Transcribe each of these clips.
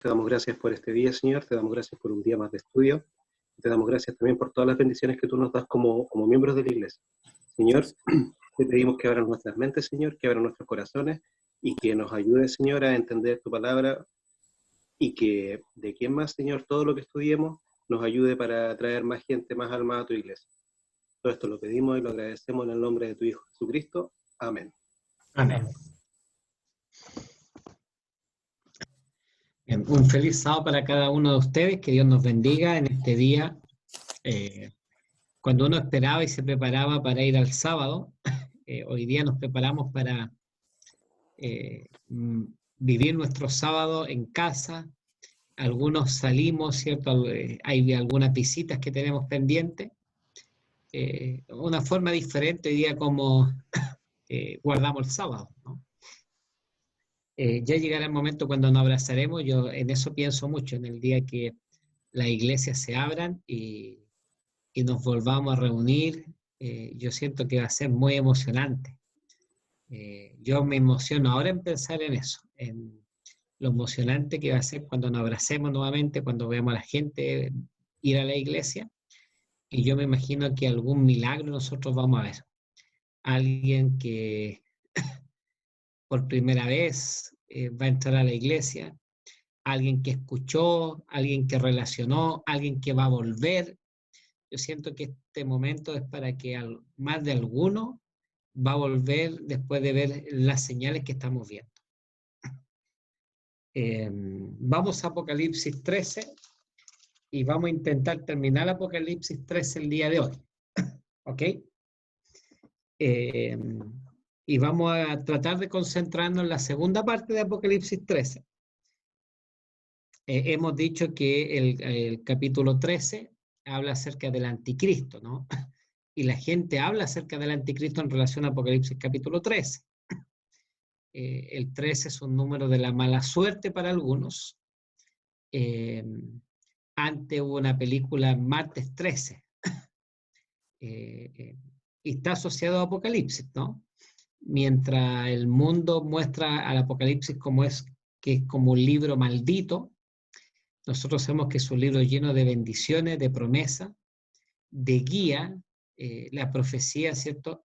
Te damos gracias por este día, Señor, te damos gracias por un día más de estudio, te damos gracias también por todas las bendiciones que tú nos das como miembros de la iglesia. Señor, te pedimos que abras nuestras mentes, Señor, que abras nuestros corazones y que nos ayudes, Señor, a entender tu palabra y que de quién más, Señor, todo lo que estudiemos nos ayude para traer más gente, más alma a tu iglesia. Todo esto lo pedimos y lo agradecemos en el nombre de tu Hijo Jesucristo. Amén. Amén. Bien, un feliz sábado para cada uno de ustedes, que Dios nos bendiga en este día. Cuando uno esperaba y se preparaba para ir al sábado, hoy día nos preparamos para vivir nuestro sábado en casa. Algunos salimos, ¿cierto? Hay algunas visitas que tenemos pendientes. Una forma diferente hoy día como guardamos el sábado, ¿no? Ya llegará el momento cuando nos abrazaremos. Yo en eso pienso mucho, en el día que las iglesias se abran y nos volvamos a reunir. Yo siento que va a ser muy emocionante. Yo me emociono ahora en pensar en eso, en lo emocionante que va a ser cuando nos abracemos nuevamente, cuando veamos a la gente ir a la iglesia. Y yo me imagino que algún milagro nosotros vamos a ver. Alguien que por primera vez va a entrar a la iglesia, alguien que escuchó, alguien que relacionó, alguien que va a volver. Yo siento que este momento es para que más de alguno va a volver después de ver las señales que estamos viendo. Vamos a Apocalipsis 13 y vamos a intentar terminar Apocalipsis 13 el día de hoy. ¿Ok? Y vamos a tratar de concentrarnos en la segunda parte de Apocalipsis 13. Hemos dicho que el capítulo 13 habla acerca del anticristo, ¿no? Y la gente habla acerca del anticristo en relación a Apocalipsis capítulo 13. El 13 es un número de la mala suerte para algunos. Antes hubo una película, Martes 13, y está asociado a Apocalipsis, ¿no? Mientras el mundo muestra al Apocalipsis que es como un libro maldito, nosotros sabemos que es un libro lleno de bendiciones, de promesa, de guía. La profecía, ¿cierto?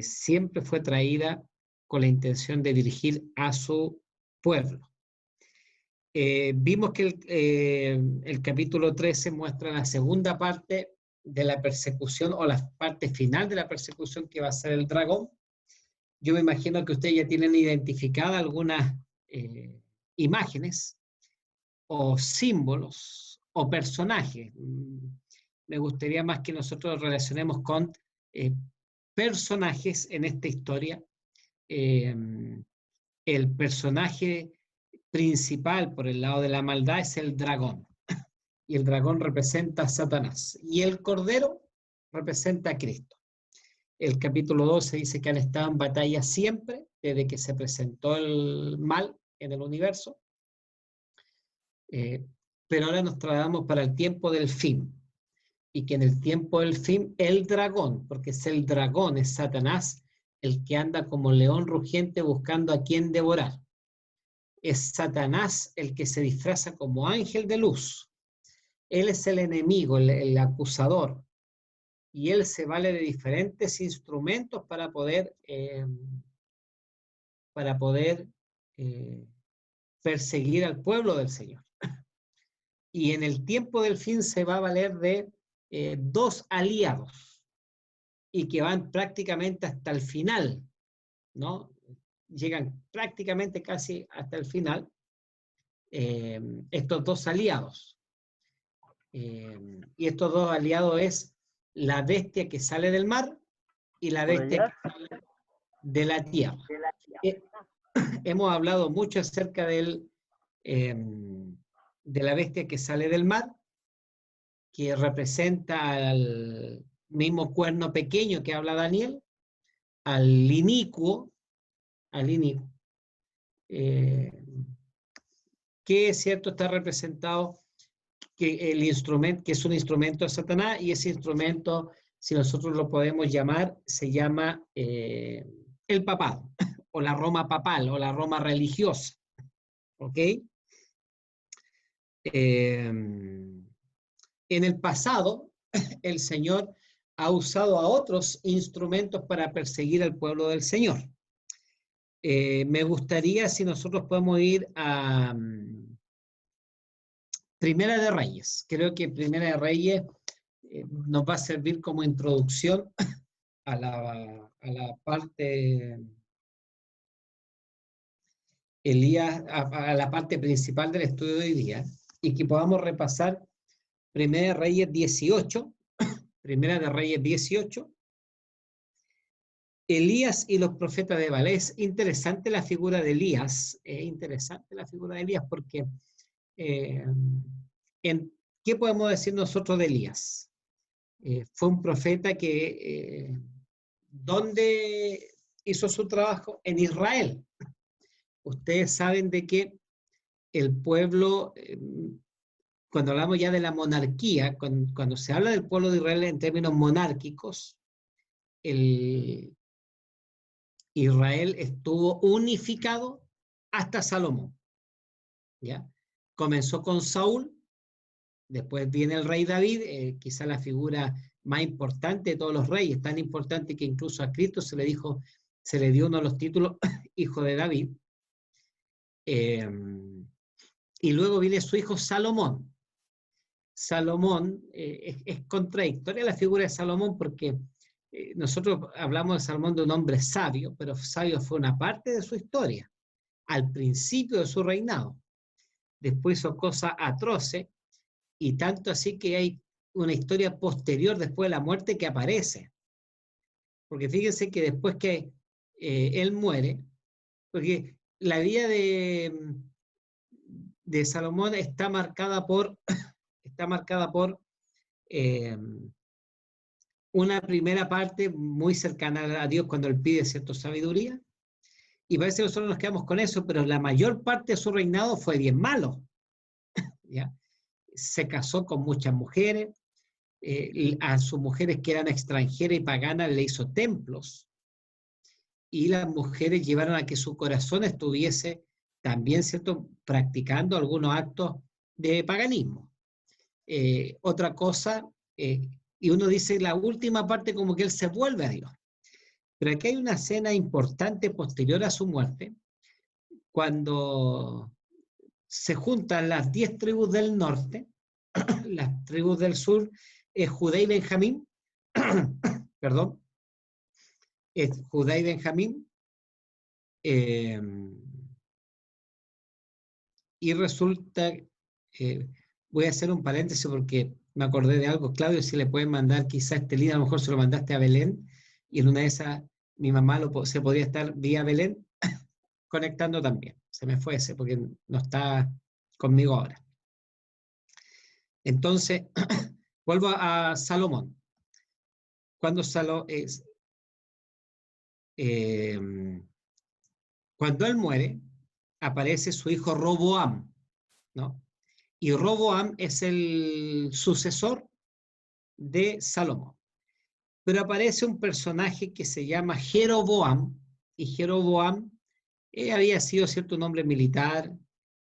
Siempre fue traída con la intención de dirigir a su pueblo. Vimos que el capítulo 13 muestra la segunda parte de la persecución o la parte final de la persecución que va a ser el dragón. Yo me imagino que ustedes ya tienen identificadas algunas imágenes o símbolos o personajes. Me gustaría más que nosotros relacionemos con personajes en esta historia. El personaje principal por el lado de la maldad es el dragón. Y el dragón representa a Satanás. Y el cordero representa a Cristo. El capítulo 12 dice que han estado en batalla siempre, desde que se presentó el mal en el universo. Pero ahora nos trasladamos para el tiempo del fin. Y que en el tiempo del fin, el dragón, porque es el dragón, es Satanás, el que anda como león rugiente buscando a quien devorar. Es Satanás el que se disfraza como ángel de luz. Él es el enemigo, el acusador. Y él se vale de diferentes instrumentos para poder perseguir al pueblo del Señor. Y en el tiempo del fin se va a valer de dos aliados y que van prácticamente hasta el final, ¿no? Llegan prácticamente casi hasta el final estos dos aliados. Y estos dos aliados es la bestia que sale del mar y la bestia que sale de la tierra. Hemos hablado mucho acerca de la bestia que sale del mar, que representa al mismo cuerno pequeño que habla Daniel, al inicuo, que es cierto, está representado que el instrumento, que es un instrumento de Satanás, y ese instrumento, si nosotros lo podemos llamar, se llama el papado, o la Roma papal, o la Roma religiosa. ¿Ok? En el pasado, el Señor ha usado a otros instrumentos para perseguir al pueblo del Señor. Me gustaría si nosotros podemos ir a Primera de Reyes. Creo que Primera de Reyes nos va a servir como introducción a la parte Elías, a la parte principal del estudio de hoy día, y que podamos repasar Primera de Reyes 18, Primera de Reyes 18, Elías y los profetas de Baal. Es interesante la figura de Elías, porque ¿qué podemos decir nosotros de Elías? Fue un profeta que, ¿dónde hizo su trabajo? En Israel. Ustedes saben de que el pueblo, cuando hablamos ya de la monarquía, cuando se habla del pueblo de Israel en términos monárquicos, Israel estuvo unificado hasta Salomón. ¿Ya? Comenzó con Saúl, después viene el rey David, quizá la figura más importante de todos los reyes, tan importante que incluso a Cristo se le dio uno de los títulos hijo de David. Y luego viene su hijo Salomón. Salomón, es contradictoria la figura de Salomón porque nosotros hablamos de Salomón de un hombre sabio, pero sabio fue una parte de su historia, al principio de su reinado. Después hizo cosas atroces, y tanto así que hay una historia posterior después de la muerte que aparece. Porque fíjense que después que él muere, porque la vida de Salomón está marcada por una primera parte muy cercana a Dios cuando él pide cierta sabiduría, y parece que nosotros nos quedamos con eso, pero la mayor parte de su reinado fue bien malo. ¿Ya? Se casó con muchas mujeres, a sus mujeres que eran extranjeras y paganas le hizo templos, y las mujeres llevaron a que su corazón estuviese también, ¿cierto?, practicando algunos actos de paganismo. Otra cosa, y uno dice la última parte como que él se vuelve a Dios. Pero aquí hay una escena importante posterior a su muerte, cuando se juntan las 10 tribus del norte, las tribus del sur, Judá y Benjamín, perdón, Judá y Benjamín, y resulta, voy a hacer un paréntesis porque me acordé de algo. Claudio, si le pueden mandar quizá este link, a lo mejor se lo mandaste a Belén, y en una de esas mi mamá se podría estar vía Belén conectando también. Se me fue ese porque no está conmigo ahora. Entonces, vuelvo a Salomón. Cuando cuando él muere, aparece su hijo Roboam, ¿no? Y Roboam es el sucesor de Salomón. Pero aparece un personaje que se llama Jeroboam, y Jeroboam había sido cierto nombre militar,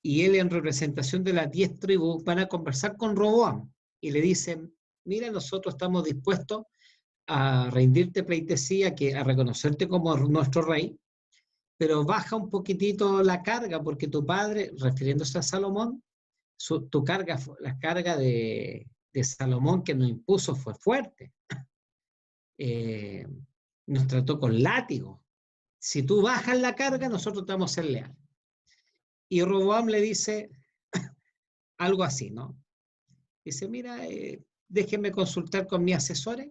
y él en representación de las 10 tribus van a conversar con Roboam y le dicen, mira, nosotros estamos dispuestos a rendirte pleitesía, a reconocerte como nuestro rey, pero baja un poquitito la carga, porque tu padre, refiriéndose a Salomón, la carga de Salomón que nos impuso fue fuerte. Nos trató con látigo. Si tú bajas la carga, nosotros te vamos a ser leales. Y Roboam le dice algo así, ¿no? Dice, mira, déjenme consultar con mis asesores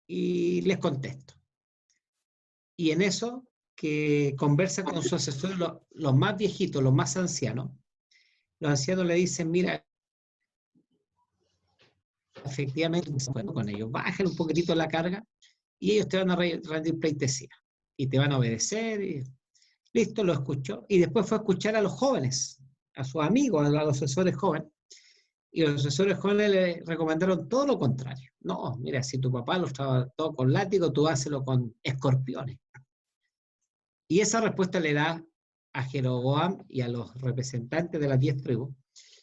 y les contesto. Y en eso, que conversa con sus asesores, los más viejitos, los más ancianos, los ancianos le dicen, mira, efectivamente, con ellos, bajen un poquitito la carga y ellos te van a rendir pleitesía y te van a obedecer. Y listo, lo escuchó. Y después fue a escuchar a los jóvenes, a sus amigos, a los asesores jóvenes. Y los asesores jóvenes le recomendaron todo lo contrario. No, mira, si tu papá lo estaba todo con látigo, tú hácelo con escorpiones. Y esa respuesta le da a Jeroboam y a los representantes de las 10 tribus.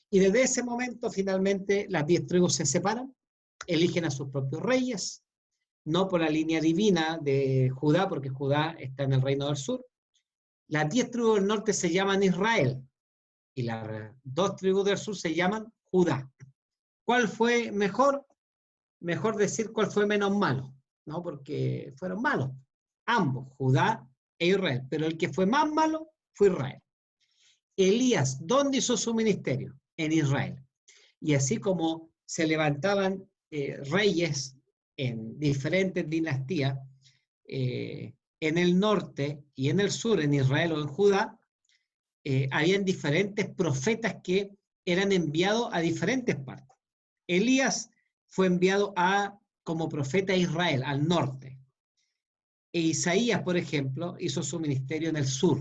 Y desde ese momento, finalmente, las 10 tribus se separan, eligen a sus propios reyes, no por la línea divina de Judá, porque Judá está en el reino del sur. Las 10 tribus del norte se llaman Israel, y las 2 tribus del sur se llaman Judá. ¿Cuál fue mejor? Mejor decir cuál fue menos malo, ¿no? Porque fueron malos, ambos, Judá e Israel, pero el que fue más malo fue Israel. Elías, ¿dónde hizo su ministerio? En Israel. Y así como se levantaban reyes en diferentes dinastías, en el norte y en el sur, en Israel o en Judá, habían diferentes profetas que eran enviados a diferentes partes. Elías fue enviado como profeta a Israel, al norte. E Isaías, por ejemplo, hizo su ministerio en el sur.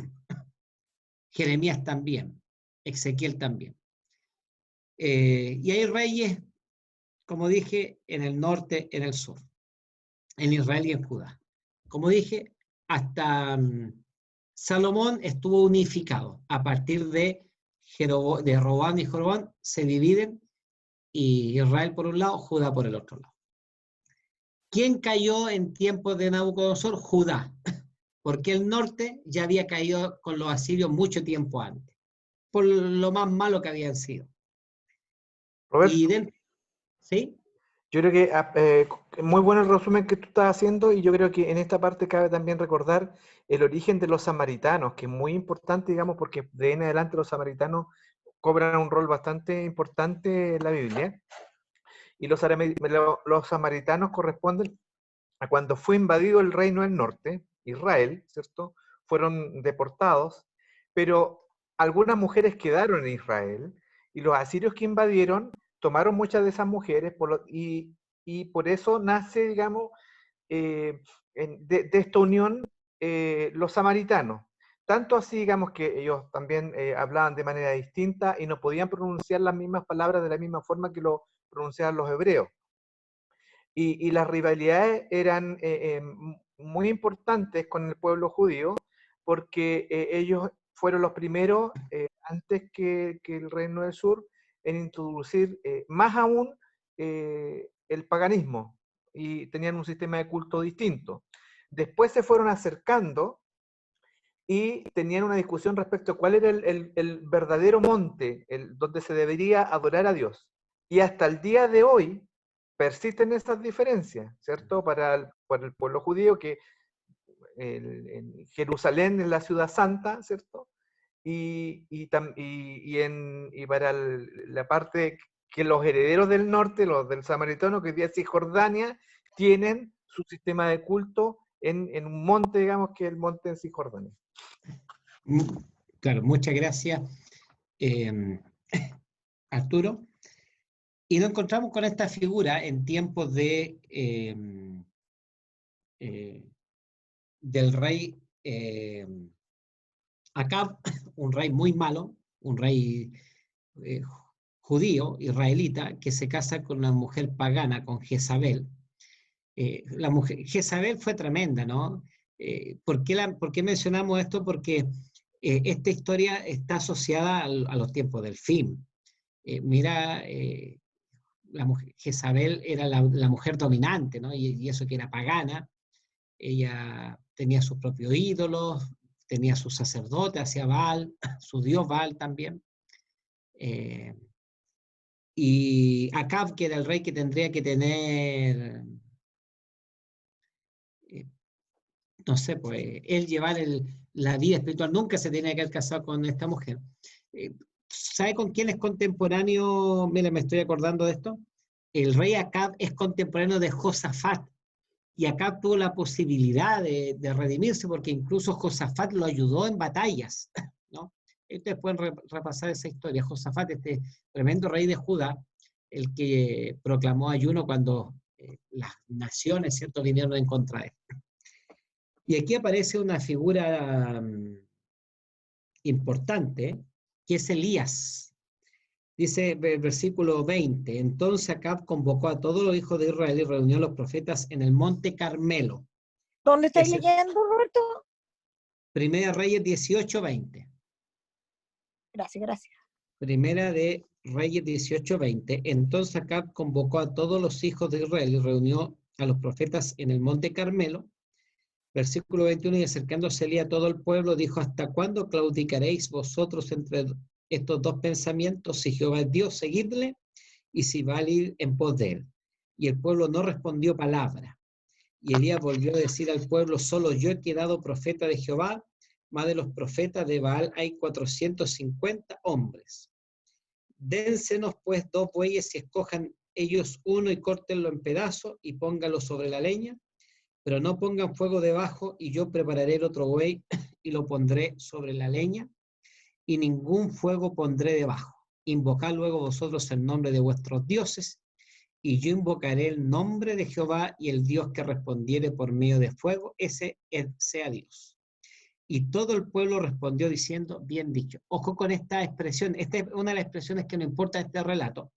Jeremías también, Ezequiel también. Y hay reyes, como dije, en el norte, en el sur, en Israel y en Judá. Como dije, hasta Salomón estuvo unificado. A partir de Roboam y Jorobán se dividen, y Israel por un lado, Judá por el otro lado. ¿Quién cayó en tiempos de Nabucodonosor? Judá, porque el norte ya había caído con los asirios mucho tiempo antes, por lo más malo que habían sido. Roberto, Y dentro, ¿sí? yo creo que muy bueno el resumen que tú estás haciendo, y yo creo que en esta parte cabe también recordar el origen de los samaritanos, que es muy importante, digamos, porque de ahí en adelante los samaritanos cobran un rol bastante importante en la Biblia. Y los samaritanos corresponden a cuando fue invadido el reino del norte, Israel, ¿cierto? Fueron deportados, pero algunas mujeres quedaron en Israel, y los asirios que invadieron tomaron muchas de esas mujeres, y por eso nace, digamos, de esta unión los samaritanos. Tanto así, digamos, que ellos también hablaban de manera distinta y no podían pronunciar las mismas palabras de la misma forma que lo pronunciaban los hebreos. Y las rivalidades eran muy importantes con el pueblo judío, porque ellos fueron los primeros, antes que el Reino del Sur, en introducir más aún el paganismo, y tenían un sistema de culto distinto. Después se fueron acercando y tenían una discusión respecto a cuál era el verdadero monte donde se debería adorar a Dios. Y hasta el día de hoy persisten esas diferencias, ¿cierto? Para el pueblo judío, que en Jerusalén es la ciudad santa, ¿cierto? Y para la parte que los herederos del norte, los del samaritano, que hoy día es Cisjordania, tienen su sistema de culto en un monte, digamos, que es el monte en Cisjordania. Claro, muchas gracias, Arturo. Y nos encontramos con esta figura en tiempos del rey Acab, un rey muy malo, un rey judío, israelita, que se casa con una mujer pagana, con Jezabel. La mujer, Jezabel fue tremenda, ¿no? ¿Por qué mencionamos esto? Porque esta historia está asociada a los tiempos del fin. Mira, Jezabel era la mujer dominante, ¿no? Y eso que era pagana. Ella tenía sus propios ídolos, tenía sus sacerdotes, hacía Baal, su dios Baal también. Y Acab, que era el rey que tendría que tener, no sé, pues él llevar la vida espiritual, nunca se tenía que haber casado con esta mujer. ¿Sabe con quién es contemporáneo? Mira, me estoy acordando de esto. El rey Acab es contemporáneo de Josafat, y Acab tuvo la posibilidad de redimirse, porque incluso Josafat lo ayudó en batallas, ¿no? Ustedes pueden repasar esa historia. Josafat, este tremendo rey de Judá, el que proclamó ayuno cuando las naciones, ¿cierto?, vinieron en contra de él. Y aquí aparece una figura importante, que es Elías. Dice el versículo 20, entonces Acab convocó a todos los hijos de Israel y reunió a los profetas en el monte Carmelo. ¿Dónde estáis leyendo, Roberto? Primera Reyes 18:20. Gracias, gracias. Primera de Reyes 18:20. Entonces Acab convocó a todos los hijos de Israel y reunió a los profetas en el monte Carmelo. Versículo 21, y acercándose a todo el pueblo, dijo: ¿hasta cuándo claudicaréis vosotros entre estos dos pensamientos? Si Jehová es Dios, seguidle, y si Baal, ir en pos de él. Y el pueblo no respondió palabra. Y Elías volvió a decir al pueblo: solo yo he quedado profeta de Jehová, más de los profetas de Baal hay 450 hombres. Dénsenos pues 2 bueyes y escojan ellos uno y córtenlo en pedazos y pónganlo sobre la leña, pero no pongan fuego debajo, y yo prepararé el otro buey y lo pondré sobre la leña, y ningún fuego pondré debajo. Invocad luego vosotros el nombre de vuestros dioses, y yo invocaré el nombre de Jehová, y el Dios que respondiere por medio de fuego, ese sea Dios. Y todo el pueblo respondió diciendo: bien dicho. Ojo con esta expresión, esta es una de las expresiones que no importa este relato.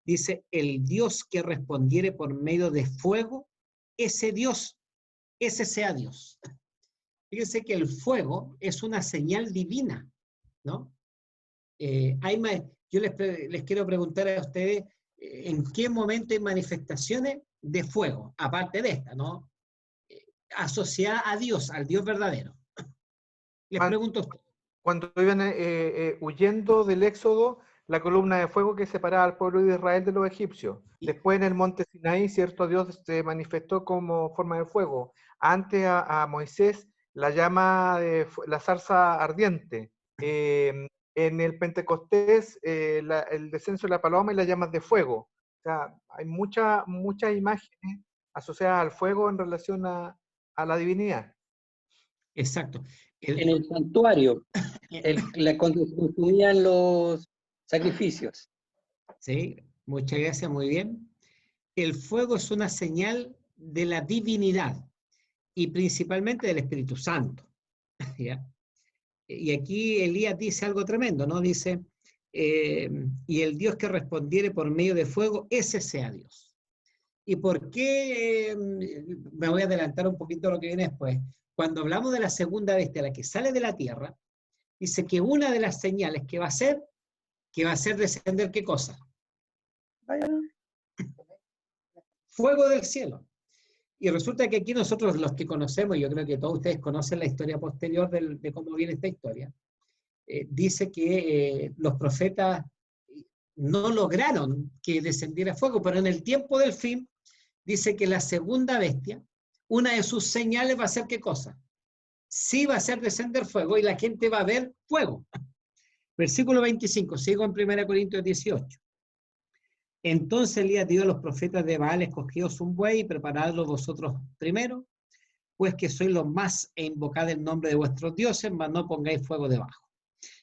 Dice: el Dios que respondiere por medio de fuego, ese Dios, ese sea Dios. Fíjense que el fuego es una señal divina, ¿no? Yo les quiero preguntar a ustedes, ¿en qué momento hay manifestaciones de fuego? Aparte de esta, ¿no? Asociada a Dios, al Dios verdadero. Les pregunto a ustedes. Cuando iban huyendo del Éxodo, la columna de fuego que separaba al pueblo de Israel de los egipcios. Después en el monte Sinaí, cierto, Dios se manifestó como forma de fuego. Antes a Moisés, la llama de la zarza ardiente. En el Pentecostés, el descenso de la paloma y las llamas de fuego. O sea, hay muchas imágenes asociadas al fuego en relación a la divinidad. Exacto. En el santuario, cuando se consumían los sacrificios. Sí, muchas gracias, muy bien. El fuego es una señal de la divinidad y principalmente del Espíritu Santo. ¿Ya? Y aquí Elías dice algo tremendo, ¿no? Dice: y el Dios que respondiere por medio de fuego, ese sea Dios. ¿Y por qué? Me voy a adelantar un poquito a lo que viene después. Cuando hablamos de la segunda bestia, la que sale de la tierra, dice que una de las señales que va a hacer descender, ¿qué cosa? Fuego del cielo. Y resulta que aquí nosotros, los que conocemos, yo creo que todos ustedes conocen la historia posterior de cómo viene esta historia, dice que los profetas no lograron que descendiera fuego, pero en el tiempo del fin, dice que la segunda bestia, una de sus señales va a ser ¿qué cosa? Sí va a hacer descender fuego y la gente va a ver fuego. Versículo 25, sigo en 1 Corintios 18. Entonces Elías dio a los profetas de Baal: escogíos un buey y preparadlo vosotros primero, pues que sois los más, e invocad el nombre de vuestros dioses, mas no pongáis fuego debajo.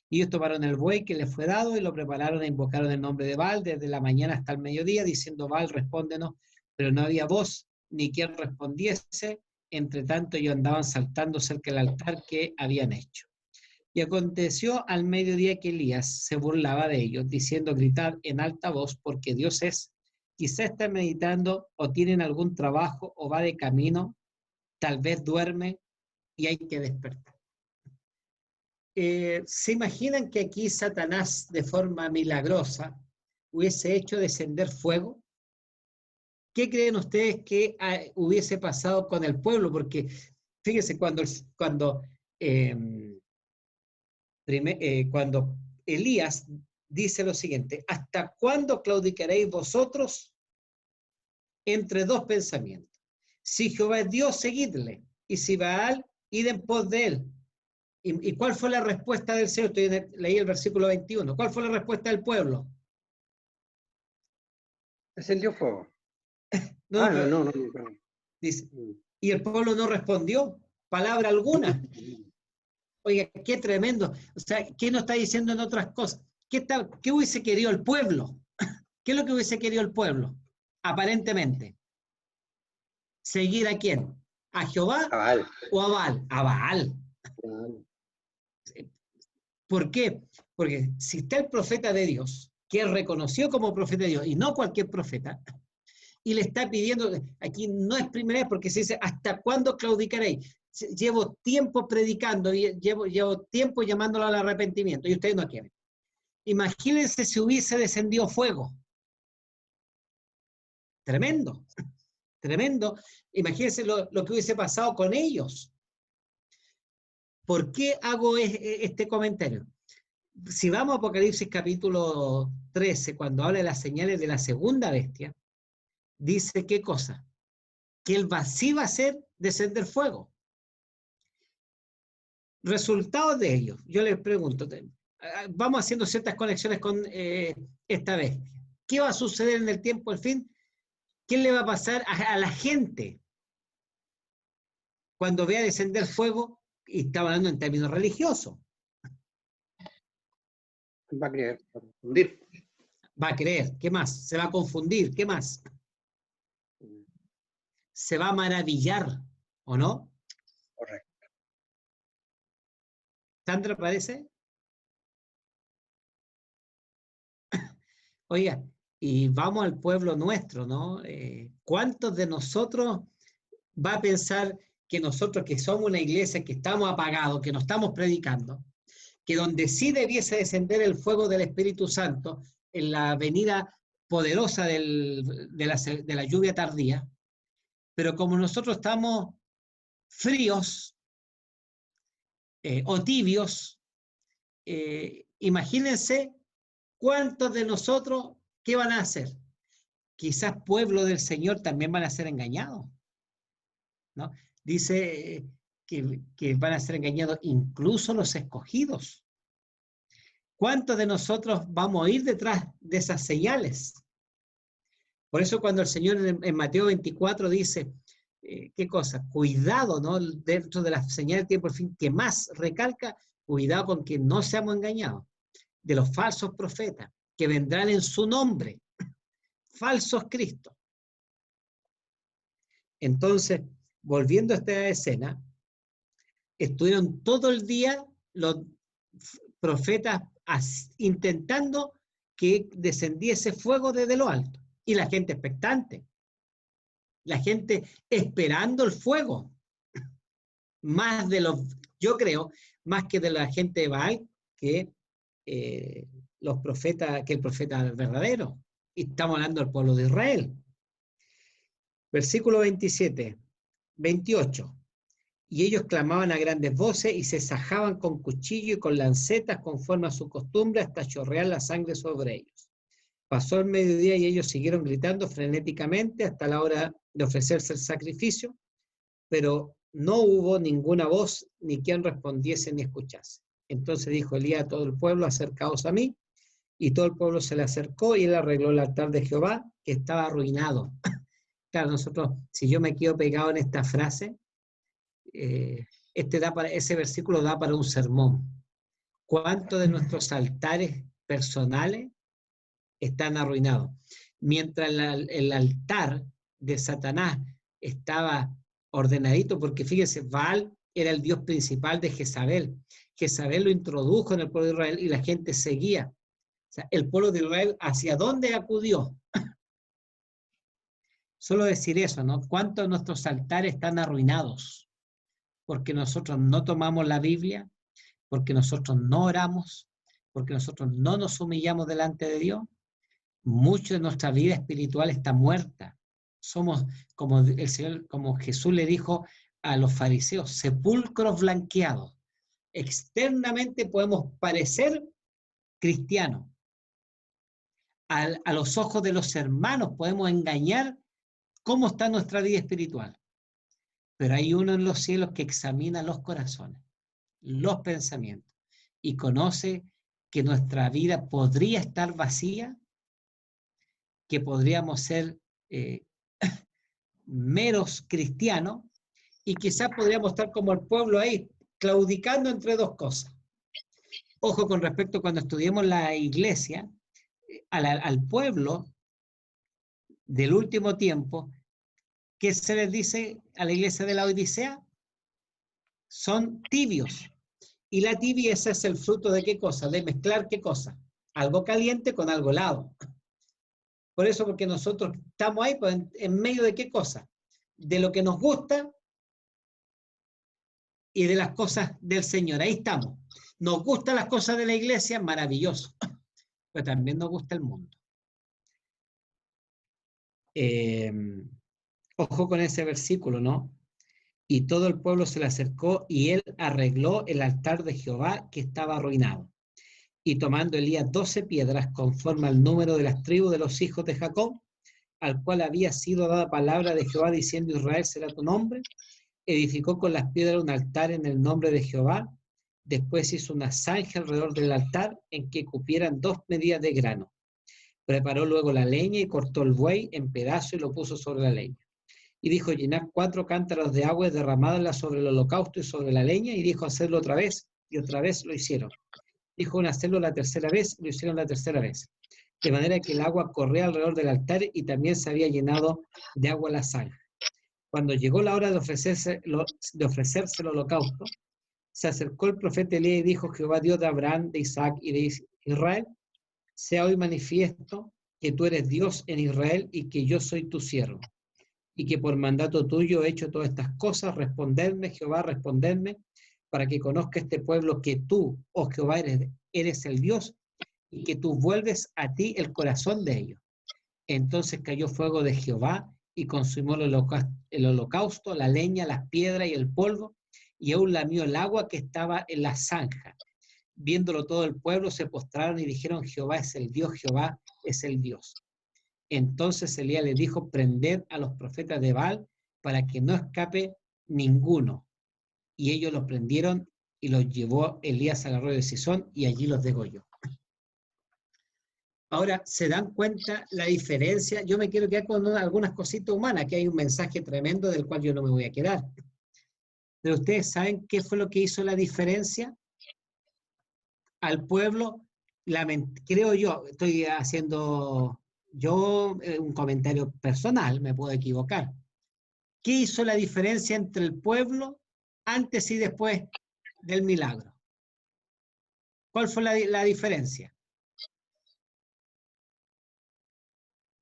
Y ellos tomaron el buey que les fue dado y lo prepararon e invocaron el nombre de Baal desde la mañana hasta el mediodía, diciendo: Baal, respóndenos. Pero no había voz ni quien respondiese. Entre tanto ellos andaban saltando cerca del altar que habían hecho. Y aconteció al mediodía que Elías se burlaba de ellos, diciendo: gritad en alta voz, porque Dios es. Quizá está meditando, o tienen algún trabajo, o va de camino, tal vez duerme y hay que despertar. ¿Se imaginan que aquí Satanás, de forma milagrosa, hubiese hecho descender fuego? ¿Qué creen ustedes que hubiese pasado con el pueblo? Porque fíjense, cuando Elías dice lo siguiente: ¿hasta cuándo claudicaréis vosotros entre dos pensamientos? Si Jehová es Dios, seguidle, y si Baal, id en pos de él. ¿Y cuál fue la respuesta del Señor? Leí el versículo 21. ¿Cuál fue la respuesta del pueblo? Descendió fuego. No. Dice, y el pueblo no respondió palabra alguna. Oiga, qué tremendo. O sea, ¿qué nos está diciendo en otras cosas? ¿Qué hubiese querido el pueblo? ¿Qué es lo que hubiese querido el pueblo? Aparentemente. ¿Seguir a quién? ¿A Jehová A Baal. o a Baal? A Baal. ¿Por qué? Porque si está el profeta de Dios, que es reconocido como profeta de Dios, y no cualquier profeta, y le está pidiendo, aquí no es primera vez, porque se dice: ¿hasta cuándo claudicaréis? Llevo tiempo predicando, y llevo tiempo llamándolo al arrepentimiento, y ustedes no quieren. Imagínense si hubiese descendido fuego. Tremendo, tremendo. Imagínense lo que hubiese pasado con ellos. ¿Por qué hago este comentario? Si vamos a Apocalipsis capítulo 13, cuando habla de las señales de la segunda bestia, dice ¿qué cosa? Que él sí va a hacer descender fuego. Resultados de ello, yo les pregunto, vamos haciendo ciertas conexiones con esta bestia. ¿Qué va a suceder en el tiempo del fin? ¿Qué le va a pasar a la gente cuando vea descender fuego? Y está hablando en términos religiosos. Va a creer. Confundir. Va a creer, ¿qué más? Se va a confundir, ¿qué más? Se va a maravillar, ¿o no? Correcto. ¿Sandra parece? Oiga, y vamos al pueblo nuestro, ¿no? ¿Cuántos de nosotros va a pensar que nosotros que somos una iglesia, que estamos apagados, que no estamos predicando, que donde sí debiese descender el fuego del Espíritu Santo en la venida poderosa de la lluvia tardía, pero como nosotros estamos fríos o tibios, imagínense cuántos de nosotros, ¿qué van a hacer? Quizás pueblo del Señor también van a ser engañados, ¿no? Dice que van a ser engañados incluso los escogidos. ¿Cuántos de nosotros vamos a ir detrás de esas señales? Por eso cuando el Señor en Mateo 24 dice, ¿qué cosa? Cuidado, ¿no? Dentro de las señales del tiempo del fin, que más recalca, cuidado con que no seamos engañados, de los falsos profetas, que vendrán en su nombre, falsos cristos. Entonces, volviendo a esta escena, estuvieron todo el día los profetas intentando que descendiese fuego desde lo alto, y la gente expectante, la gente esperando el fuego, más de los, yo creo, más que de la gente de Baal, que los profetas, que el profeta verdadero. Y estamos hablando del pueblo de Israel. Versículo 27, 28. Y ellos clamaban a grandes voces y se sajaban con cuchillo y con lancetas conforme a su costumbre hasta chorrear la sangre sobre ellos. Pasó el mediodía y ellos siguieron gritando frenéticamente hasta la hora de ofrecerse el sacrificio, pero no hubo ninguna voz ni quien respondiese ni escuchase. Entonces dijo Elías a todo el pueblo, acercaos a mí, y todo el pueblo se le acercó y él arregló el altar de Jehová, que estaba arruinado. Claro, nosotros, si yo me quedo pegado en esta frase, ese versículo da para un sermón. ¿Cuántos de nuestros altares personales están arruinados? Mientras el altar de Satanás estaba ordenadito, porque fíjense, Baal era el dios principal de Jezabel. Jezabel lo introdujo en el pueblo de Israel y la gente seguía. O sea, el pueblo de Israel, ¿hacia dónde acudió? Solo decir eso, ¿no? ¿Cuántos de nuestros altares están arruinados? Porque nosotros no tomamos la Biblia, porque nosotros no oramos, porque nosotros no nos humillamos delante de Dios. Mucho de nuestra vida espiritual está muerta. Somos, como el Señor, como Jesús le dijo a los fariseos, sepulcros blanqueados. Externamente podemos parecer cristianos. A los ojos de los hermanos podemos engañar cómo está nuestra vida espiritual. Pero hay uno en los cielos que examina los corazones, los pensamientos, y conoce que nuestra vida podría estar vacía, que podríamos ser meros cristianos, y quizás podríamos estar como el pueblo ahí, claudicando entre dos cosas. Ojo con respecto cuando estudiemos la iglesia, al pueblo del último tiempo, ¿qué se les dice a la iglesia de la Odisea? Son tibios. Y la tibieza es el fruto de ¿qué cosa? De mezclar ¿qué cosa? Algo caliente con algo helado. Por eso, porque nosotros estamos ahí pues, en medio de ¿qué cosa? De lo que nos gusta y de las cosas del Señor. Ahí estamos. Nos gustan las cosas de la iglesia, maravilloso. pero también nos gusta el mundo. Ojo con ese versículo, ¿no? Y todo el pueblo se le acercó y él arregló el altar de Jehová que estaba arruinado. Y tomando Elías 12 piedras conforme al número de las tribus de los hijos de Jacob, al cual había sido dada palabra de Jehová diciendo: Israel será tu nombre, edificó con las piedras un altar en el nombre de Jehová. Después hizo una zanja alrededor del altar en que cupieran 2 medidas de grano. Preparó luego la leña y cortó el buey en pedazos y lo puso sobre la leña. Y dijo: llenad 4 cántaros de agua y derramadla sobre el holocausto y sobre la leña. Y dijo: hacerlo otra vez. Y otra vez lo hicieron. Dijo: hacerlo la tercera vez. Lo hicieron la tercera vez. De manera que el agua corría alrededor del altar y también se había llenado de agua la zanja. Cuando llegó la hora de ofrecerse el holocausto, se acercó el profeta Elías y dijo: Jehová Dios de Abraham, de Isaac y de Israel, sea hoy manifiesto que tú eres Dios en Israel y que yo soy tu siervo, y que por mandato tuyo he hecho todas estas cosas. Respondedme, Jehová, respondedme, para que conozca este pueblo que tú, oh Jehová, eres el Dios, y que tú vuelves a ti el corazón de ellos. Entonces cayó fuego de Jehová y consumió el holocausto, la leña, las piedras y el polvo, y aún lamió el agua que estaba en la zanja. Viéndolo todo el pueblo, se postraron y dijeron: Jehová es el Dios, Jehová es el Dios. Entonces Elías les dijo: prended a los profetas de Baal para que no escape ninguno. Y ellos los prendieron y los llevó Elías al arroyo de Sison y allí los degolló. Ahora, ¿se dan cuenta la diferencia? Yo me quiero quedar con algunas cositas humanas, que hay un mensaje tremendo del cual yo no me voy a quedar. Pero ustedes saben qué fue lo que hizo la diferencia al pueblo. Creo yo, estoy haciendo un comentario personal, me puedo equivocar. ¿Qué hizo la diferencia entre el pueblo antes y después del milagro? ¿Cuál fue la diferencia?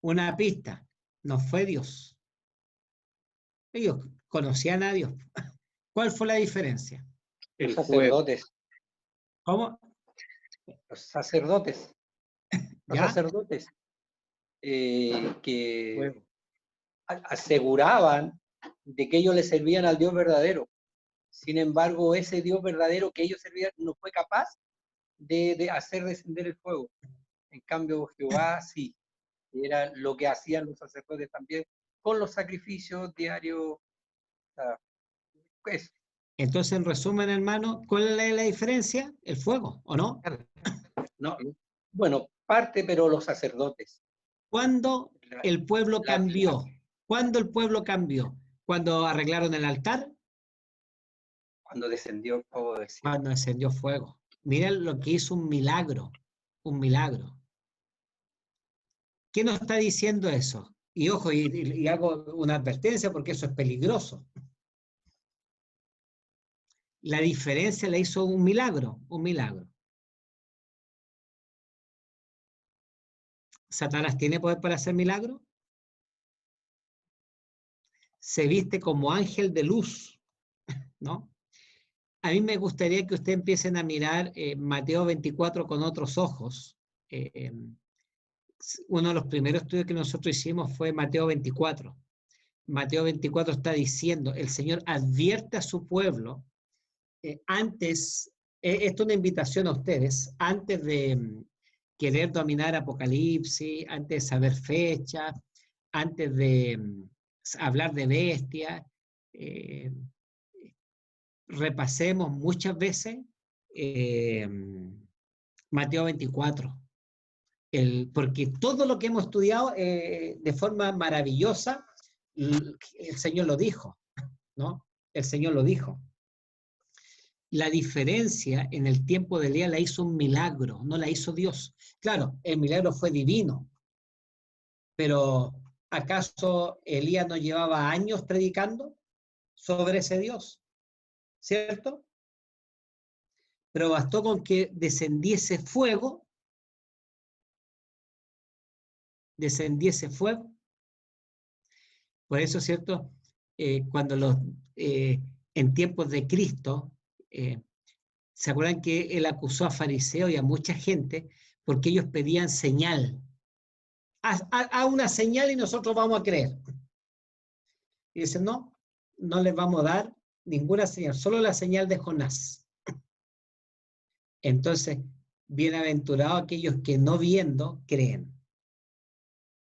Una pista: no fue Dios. Ellos conocían a Dios. ¿Cuál fue la diferencia? Los sacerdotes. ¿Cómo? Los sacerdotes. Los ¿Ya? sacerdotes que aseguraban de que ellos le servían al Dios verdadero. Sin embargo, ese Dios verdadero que ellos servían no fue capaz de hacer descender el fuego. En cambio, Jehová sí. Era lo que hacían los sacerdotes también con los sacrificios diarios. Pues, Entonces, en resumen, hermano, ¿cuál es la diferencia? El fuego, ¿o no? no, bueno, parte, pero los sacerdotes. ¿Cuándo el pueblo cambió? la- ¿Cuándo el pueblo cambió? ¿Cuando arreglaron el altar? Cuando descendió el fuego del cielo. Cuando encendió fuego. Miren lo que hizo un milagro. Un milagro. ¿Qué nos está diciendo eso? Y ojo, y hago una advertencia porque eso es peligroso. La diferencia la hizo un milagro, un milagro. ¿Satanás tiene poder para hacer milagros? Se viste como ángel de luz, ¿no? A mí me gustaría que ustedes empiecen a mirar Mateo 24 con otros ojos. Uno de los primeros estudios que nosotros hicimos fue Mateo 24. Mateo 24 está diciendo: el Señor advierte a su pueblo antes, esto es una invitación a ustedes, antes de querer dominar Apocalipsis, antes de saber fechas, antes de hablar de bestias, repasemos muchas veces Mateo 24. Porque todo lo que hemos estudiado de forma maravillosa, el Señor lo dijo, ¿no? El Señor lo dijo. La diferencia en el tiempo de Elías la hizo un milagro, no la hizo Dios. Claro, el milagro fue divino, pero ¿acaso Elías no llevaba años predicando sobre ese Dios? ¿Cierto? Pero bastó con que descendiese fuego, Por eso, ¿cierto? Cuando en tiempos de Cristo, ¿se acuerdan que él acusó a fariseos y a mucha gente porque ellos pedían señal. Haz una señal y nosotros vamos a creer. Y dicen, no, no les vamos a dar ninguna señal, solo la señal de Jonás. Entonces, bienaventurados aquellos que no viendo creen,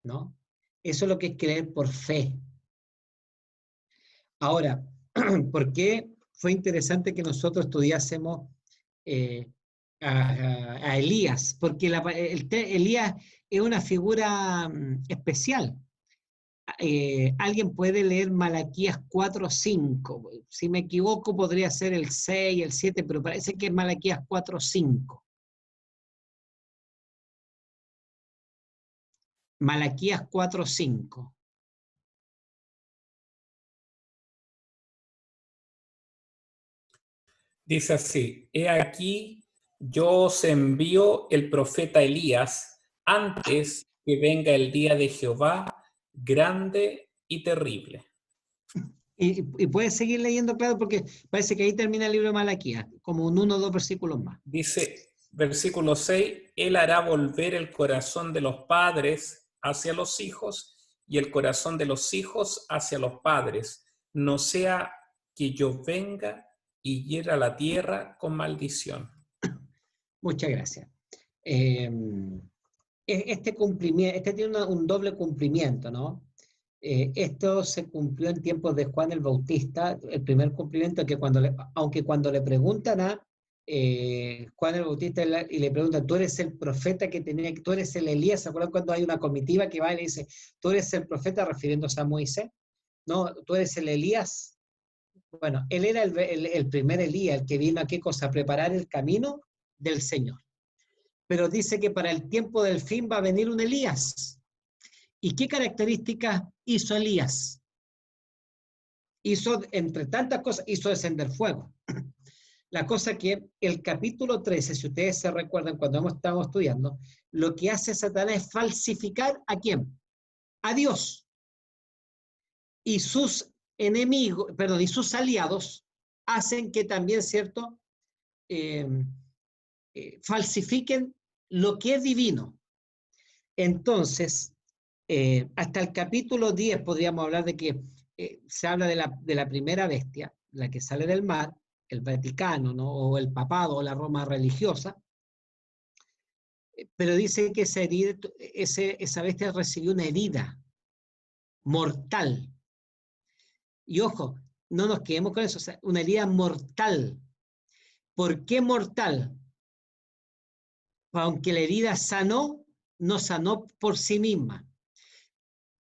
¿no? Eso es lo que es creer por fe. Ahora, ¿por qué fue interesante que nosotros estudiásemos a Elías? Porque Elías es una figura especial. Alguien puede leer Malaquías 4:5. Si me equivoco, podría ser el 6, el 7, pero parece que es Malaquías 4:5. Malaquías 4:5. Dice así: he aquí, yo os envío el profeta Elías antes que venga el día de Jehová, grande y terrible. Y puedes seguir leyendo, claro, porque parece que ahí termina el libro de Malaquías, como un 1 o 2 versículos más. Dice, versículo 6, él hará volver el corazón de los padres hacia los hijos y el corazón de los hijos hacia los padres, no sea que yo venga y hiera la tierra con maldición. Muchas gracias. Este tiene un doble cumplimiento, ¿no? Esto se cumplió en tiempos de Juan el Bautista, el primer cumplimiento, que aunque cuando le preguntan a Juan el Bautista y le preguntan, tú eres el profeta que tenía, tú eres el Elías, ¿se acuerdan cuando hay una comitiva que va y le dice, tú eres el profeta refiriéndose a Moisés? No, tú eres el Elías. Bueno, él era el primer Elías, el que vino a qué cosa, a preparar el camino del Señor. Pero dice que para el tiempo del fin va a venir un Elías. ¿Y qué características hizo Elías? Hizo, entre tantas cosas, hizo descender fuego. La cosa que el capítulo 13, si ustedes se recuerdan cuando hemos estado estudiando, lo que hace Satanás es falsificar ¿a quién? A Dios. Y sus enemigos, perdón, y sus aliados hacen que también, ¿cierto?, falsifiquen lo que es divino. Entonces, hasta el capítulo 10 podríamos hablar de que se habla de la primera bestia, la que sale del mar, el Vaticano, ¿no?, o el papado, o la Roma religiosa, pero dice que esa bestia recibió una herida mortal. Y ojo, no nos quedemos con eso, o sea, una herida mortal. ¿Por qué mortal? Aunque la herida sanó, no sanó por sí misma.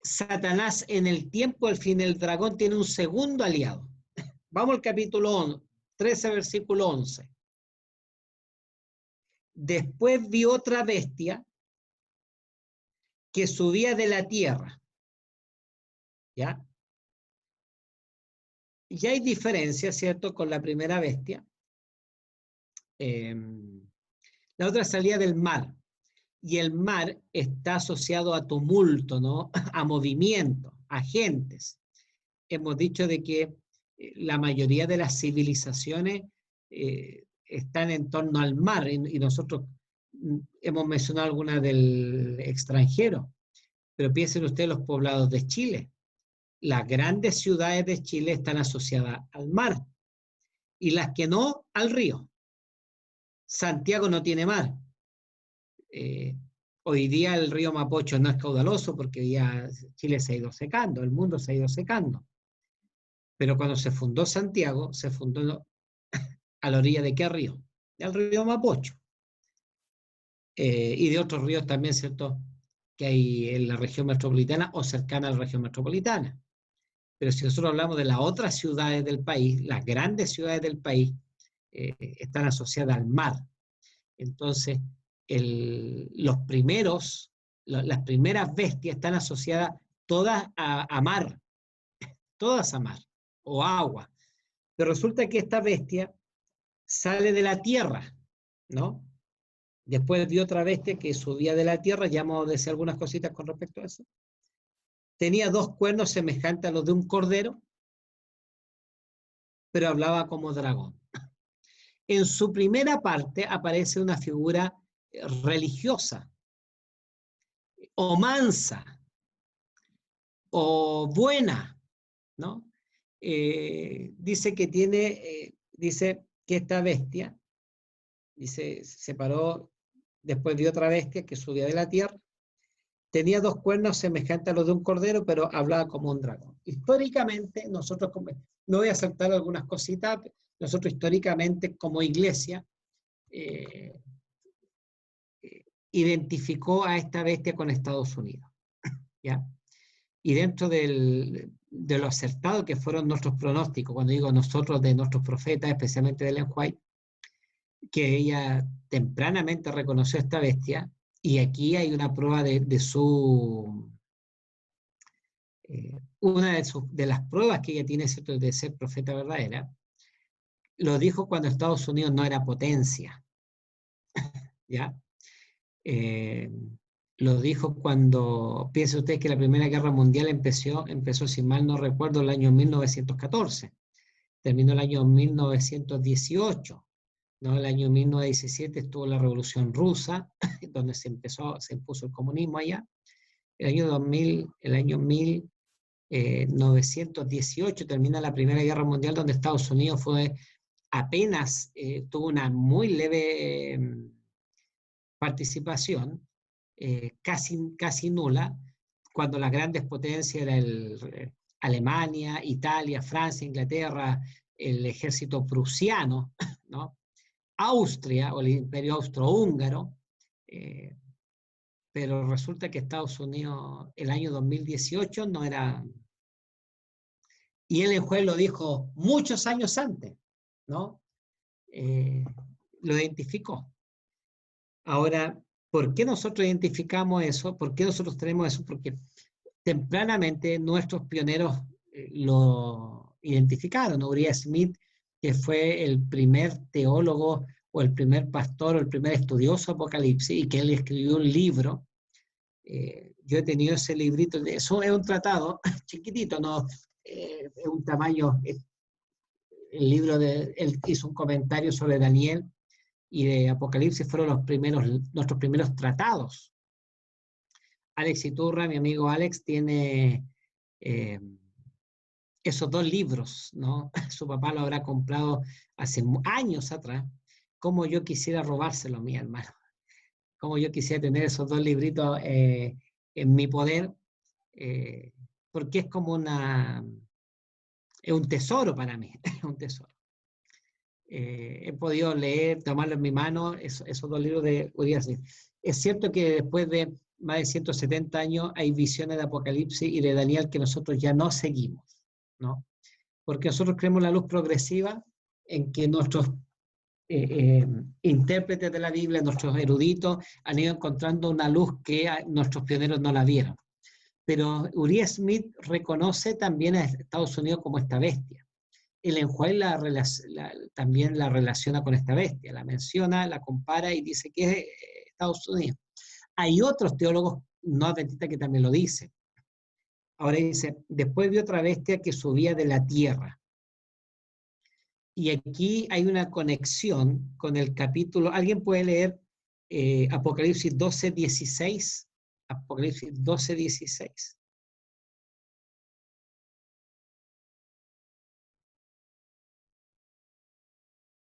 Satanás en el tiempo del fin del dragón tiene un segundo aliado. Vamos al capítulo 13, versículo 11. Después vi otra bestia que subía de la tierra. ¿Ya? Y hay diferencia, ¿cierto?, con la primera bestia. La otra salía del mar. Y el mar está asociado a tumulto, ¿no?, a movimiento, a gentes. Hemos dicho de que la mayoría de las civilizaciones están en torno al mar, y nosotros hemos mencionado algunas del extranjero, pero piensen ustedes los poblados de Chile. Las grandes ciudades de Chile están asociadas al mar, y las que no, al río. Santiago no tiene mar. Hoy día el río Mapocho no es caudaloso porque ya Chile se ha ido secando, el mundo se ha ido secando. Pero cuando se fundó Santiago, se fundó a la orilla ¿de qué río? Del río Mapocho. Y de otros ríos también, ¿cierto?, que hay en la región metropolitana o cercana a la región metropolitana. Pero si nosotros hablamos de las otras ciudades del país, las grandes ciudades del país están asociadas al mar. Entonces, las primeras bestias están asociadas todas a mar, todas a mar o agua. Pero resulta que esta bestia sale de la tierra, ¿no? Después vi otra bestia que subía de la tierra, ya vamos a decir algunas cositas con respecto a eso. Tenía 2 cuernos semejantes a los de un cordero, pero hablaba como dragón. En su primera parte aparece una figura religiosa, o mansa, o buena, ¿no? Dice que dice que esta bestia, dice, se paró, después vio otra bestia que subía de la tierra, tenía 2 cuernos semejantes a los de un cordero, pero hablaba como un dragón. Históricamente, nosotros, no voy a saltar algunas cositas, nosotros históricamente como iglesia, identificó a esta bestia con Estados Unidos, ¿ya? Y dentro de lo acertado que fueron nuestros pronósticos, cuando digo nosotros, de nuestros profetas, especialmente de Ellen White, que ella tempranamente reconoció a esta bestia, y aquí hay una prueba de su... una de las pruebas que ella tiene, ¿cierto?, de ser profeta verdadera, lo dijo cuando Estados Unidos no era potencia, ¿ya? Lo dijo cuando, piense usted que la Primera Guerra Mundial empezó, si mal no recuerdo, el año 1914, terminó el año 1918, ¿no? El año 1917 estuvo la Revolución Rusa, donde se impuso el comunismo allá. El año 1918 termina la Primera Guerra Mundial, donde Estados Unidos apenas tuvo una muy leve participación, casi nula, cuando las grandes potencias eran Alemania, Italia, Francia, Inglaterra, el ejército prusiano, ¿no? Austria o el imperio austrohúngaro, pero resulta que Estados Unidos el año 2018 no era... Y Ellen White lo dijo muchos años antes, ¿no? Lo identificó. Ahora, ¿por qué nosotros identificamos eso? ¿Por qué nosotros tenemos eso? Porque tempranamente nuestros pioneros lo identificaron. Uriah Smith, que fue el primer teólogo o el primer pastor o el primer estudioso de Apocalipsis, y que él escribió un libro. Yo he tenido ese librito, eso es un tratado chiquitito, no es un tamaño. El libro él hizo un comentario sobre Daniel y de Apocalipsis, fueron nuestros primeros tratados. Alex Iturra, mi amigo Alex, tiene esos 2 libros, ¿no? Su papá lo habrá comprado hace años atrás. Como yo quisiera robárselo, mi hermano. Como yo quisiera tener esos 2 libritos en mi poder, porque es como es un tesoro para mí, es un tesoro. He podido leer, tomarlo en mi mano, esos 2 libros de Uriah Smith. Es cierto que después de más de 170 años hay visiones de Apocalipsis y de Daniel que nosotros ya no seguimos, ¿no? Porque nosotros creemos la luz progresiva en que nuestros intérpretes de la Biblia, nuestros eruditos, han ido encontrando una luz que nuestros pioneros no la vieron. Pero Uriah Smith reconoce también a Estados Unidos como esta bestia. Ellen White también la relaciona con esta bestia, la menciona, la compara y dice que es Estados Unidos. Hay otros teólogos no adventistas que también lo dicen. Ahora dice, después vi otra bestia que subía de la tierra. Y aquí hay una conexión con el capítulo. ¿Alguien puede leer Apocalipsis 12:16? Apocalipsis 12:16.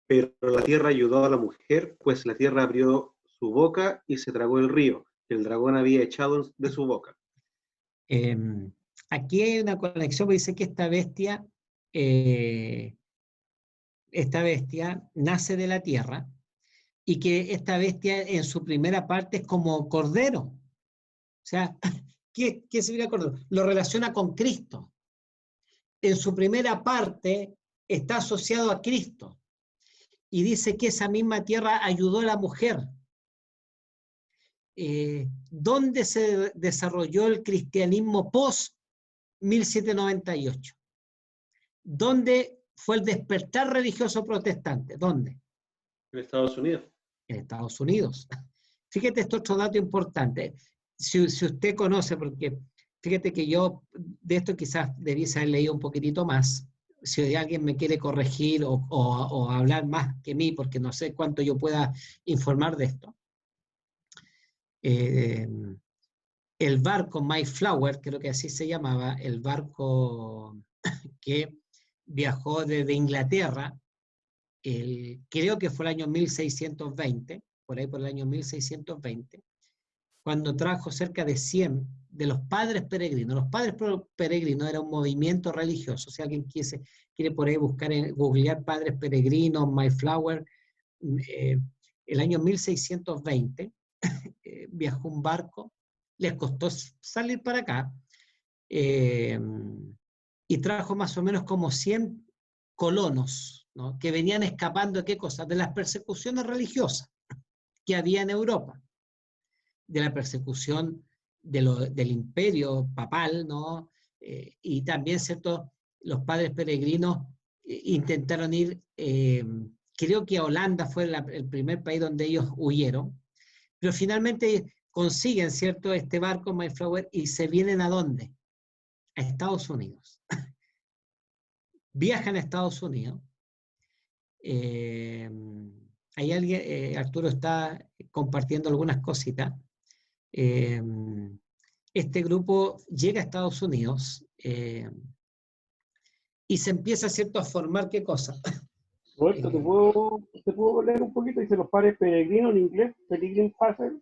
Pero la tierra ayudó a la mujer, pues la tierra abrió su boca y se tragó el río, que el dragón había echado de su boca. Aquí hay una conexión, porque dice que esta bestia nace de la tierra, y que esta bestia en su primera parte es como cordero. O sea, ¿qué significa cordero? Lo relaciona con Cristo. En su primera parte está asociado a Cristo. Y dice que esa misma tierra ayudó a la mujer. ¿Dónde se desarrolló el cristianismo post-1798? ¿Dónde fue el despertar religioso protestante? ¿Dónde? En Estados Unidos. En Estados Unidos. Fíjate, esto es otro dato importante. Si usted conoce, porque fíjate que yo de esto quizás debiese haber leído un poquitito más. Si alguien me quiere corregir o hablar más que mí, porque no sé cuánto yo pueda informar de esto. El barco Mayflower, creo que así se llamaba, el barco que viajó desde Inglaterra, creo que fue el año 1620, por ahí por el año 1620, cuando trajo cerca de 100 de los padres peregrinos. Los padres peregrinos era un movimiento religioso. Si alguien quiere por ahí buscar, googlear padres peregrinos, Mayflower, el año 1620 viajó un barco, les costó salir para acá, y trajo más o menos como 100 colonos, ¿no? Que venían escapando de qué cosa, de las persecuciones religiosas que había en Europa, de la persecución del imperio papal, ¿no? Y también, ¿cierto?, los padres peregrinos intentaron ir, creo que a Holanda fue el primer país donde ellos huyeron, pero finalmente consiguen, ¿cierto?, este barco Mayflower y se vienen ¿a dónde? A Estados Unidos. Viajan a Estados Unidos. Hay alguien, Arturo está compartiendo algunas cositas. Este grupo llega a Estados Unidos y se empieza, ¿cierto?, a formar ¿qué cosa? Roberto, ¿te puedo leer un poquito? Dice los padres peregrinos en inglés, Pilgrim Fathers,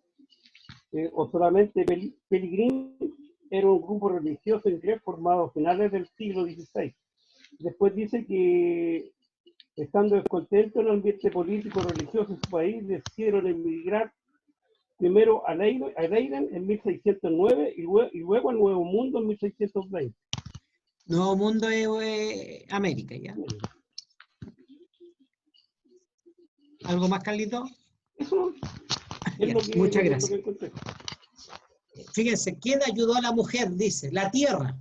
o solamente Pilgrim, era un grupo religioso inglés formado a finales del siglo XVI. Después dice que, estando descontentos en el ambiente político religioso en su país, decidieron emigrar primero a Leiden en 1609 y luego al Nuevo Mundo en 1620. Nuevo Mundo es América, ¿ya? ¿Algo más, Carlito? Eso es Ya, lo que, muchas lo gracias. que encontré. Fíjense, ¿quién ayudó a la mujer? Dice, la tierra.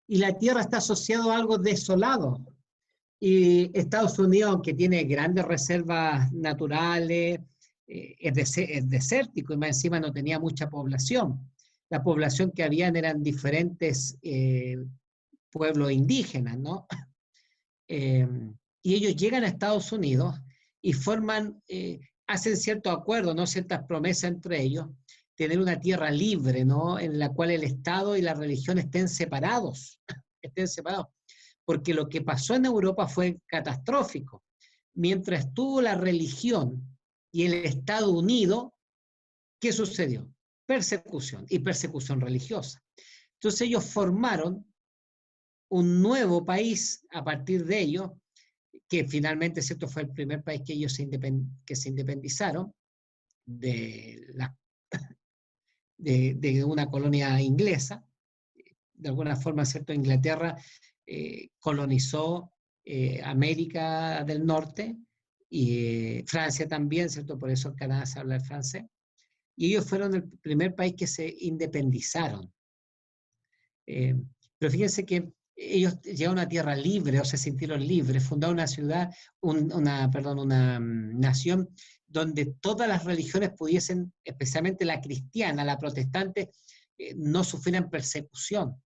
Y la tierra está asociado a algo desolado. Y Estados Unidos, aunque tiene grandes reservas naturales, es desértico y más encima no tenía mucha población. La población que habían eran diferentes pueblos indígenas, ¿no? Y ellos llegan a Estados Unidos y forman, hacen ciertos acuerdos, ¿no? Ciertas promesas entre ellos, tener una tierra libre, ¿no? En la cual el Estado y la religión estén separados, porque lo que pasó en Europa fue catastrófico. Mientras estuvo la religión y el Estado unido, ¿qué sucedió? Persecución, y persecución religiosa. Entonces ellos formaron un nuevo país a partir de ello, que finalmente, ¿cierto?, fue el primer país que ellos se independizaron de una colonia inglesa. De alguna forma, ¿cierto?, Inglaterra colonizó América del Norte y Francia también, ¿cierto? Por eso en Canadá se habla el francés. Y ellos fueron el primer país que se independizaron. Pero fíjense que ellos llegaron a una tierra libre, o se sintieron libres, fundaron una ciudad, una nación donde todas las religiones pudiesen, especialmente la cristiana, la protestante, no sufrieran persecución.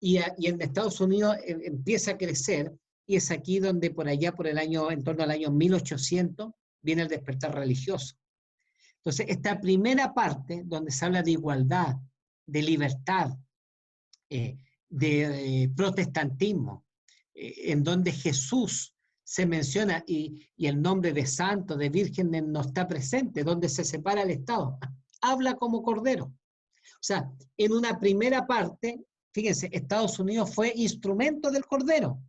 Y en Estados Unidos empieza a crecer, y es aquí donde por allá, en torno al año 1800, viene el despertar religioso. Entonces, esta primera parte, donde se habla de igualdad, de libertad, de protestantismo, en donde Jesús se menciona y el nombre de santo, de virgen no está presente, donde se separa el Estado, habla como cordero. O sea, en una primera parte, fíjense, Estados Unidos fue instrumento del cordero.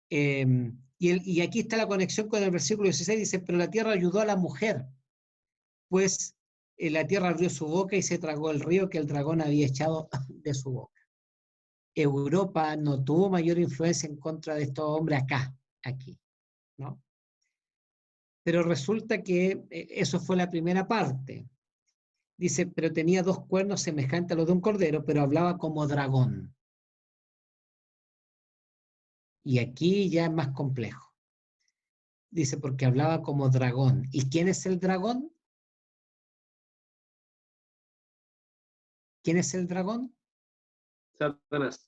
Y aquí está la conexión con el versículo 16, dice, pero la tierra ayudó a la mujer, pues la tierra abrió su boca y se tragó el río que el dragón había echado de su boca. Europa no tuvo mayor influencia en contra de estos hombres aquí, ¿no? Pero resulta que eso fue la primera parte. Dice, pero tenía 2 cuernos semejantes a los de un cordero, pero hablaba como dragón. Y aquí ya es más complejo. Dice, porque hablaba como dragón. ¿Y quién es el dragón? ¿Quién es el dragón? Satanás.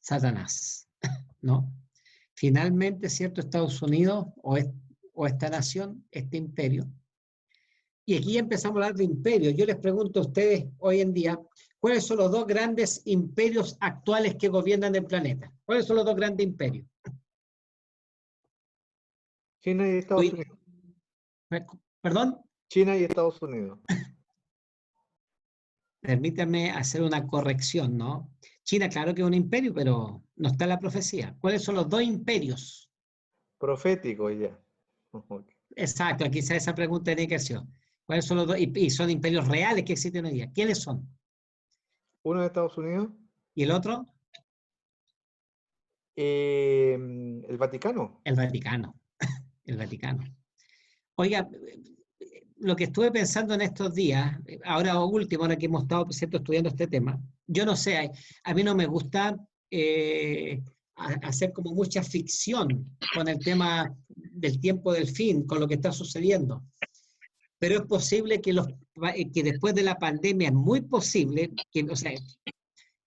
Satanás, ¿no? Finalmente, ¿cierto? Estados Unidos o esta nación, este imperio, Y aquí ya empezamos a hablar de imperios. Yo les pregunto a ustedes hoy en día, ¿cuáles son los dos grandes imperios actuales que gobiernan el planeta? ¿Cuáles son los dos grandes imperios? China y Estados Hoy- Unidos. ¿Perdón? China y Estados Unidos. Permítanme hacer una corrección, ¿no? China, claro que es un imperio, pero no está en la profecía. ¿Cuáles son los dos imperios? Profético ya. Exacto, quizá esa pregunta tiene que ser. ¿Cuáles son los dos? Y son imperios reales que existen hoy día. ¿Quiénes son? Uno de Estados Unidos, ¿Y el otro? el Vaticano. El Vaticano. El Vaticano. Oiga, lo que estuve pensando en estos días, ahora último, ahora que hemos estado ¿cierto? Estudiando este tema, yo no sé, a mí no me gusta hacer como mucha ficción con el tema del tiempo del fin, con lo que está sucediendo. Pero es posible que después de la pandemia, es muy posible que, o sea,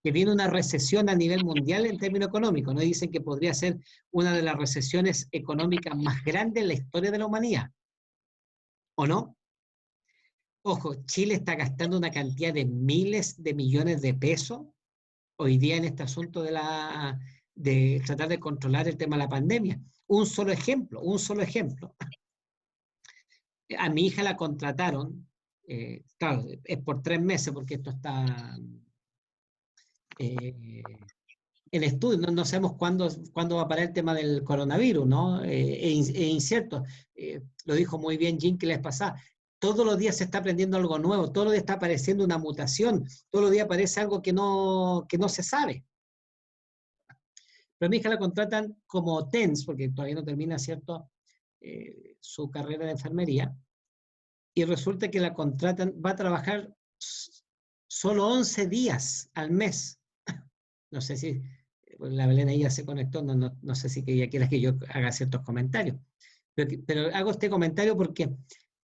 que viene una recesión a nivel mundial en términos económicos, ¿no? Dicen que podría ser una de las recesiones económicas más grandes en la historia de la humanidad, ¿o no? Ojo, Chile está gastando una cantidad de miles de millones de pesos hoy día en este asunto de tratar de controlar el tema de la pandemia. Un solo ejemplo, un solo ejemplo. A mi hija la contrataron, claro, es por 3 meses porque esto está en estudio, no sabemos cuándo va a parar el tema del coronavirus, ¿no? Es incierto. Lo dijo muy bien Jim que les pasaba. Todos los días se está aprendiendo algo nuevo, todos los días está apareciendo una mutación, todos los días aparece algo que no se sabe. Pero a mi hija la contratan como TENS, porque todavía no termina, ¿cierto?, su carrera de enfermería, y resulta que la contratan, va a trabajar solo 11 días al mes. No sé si la Belén ahí ya se conectó, no sé si que ella quiera que yo haga ciertos comentarios. Pero hago este comentario porque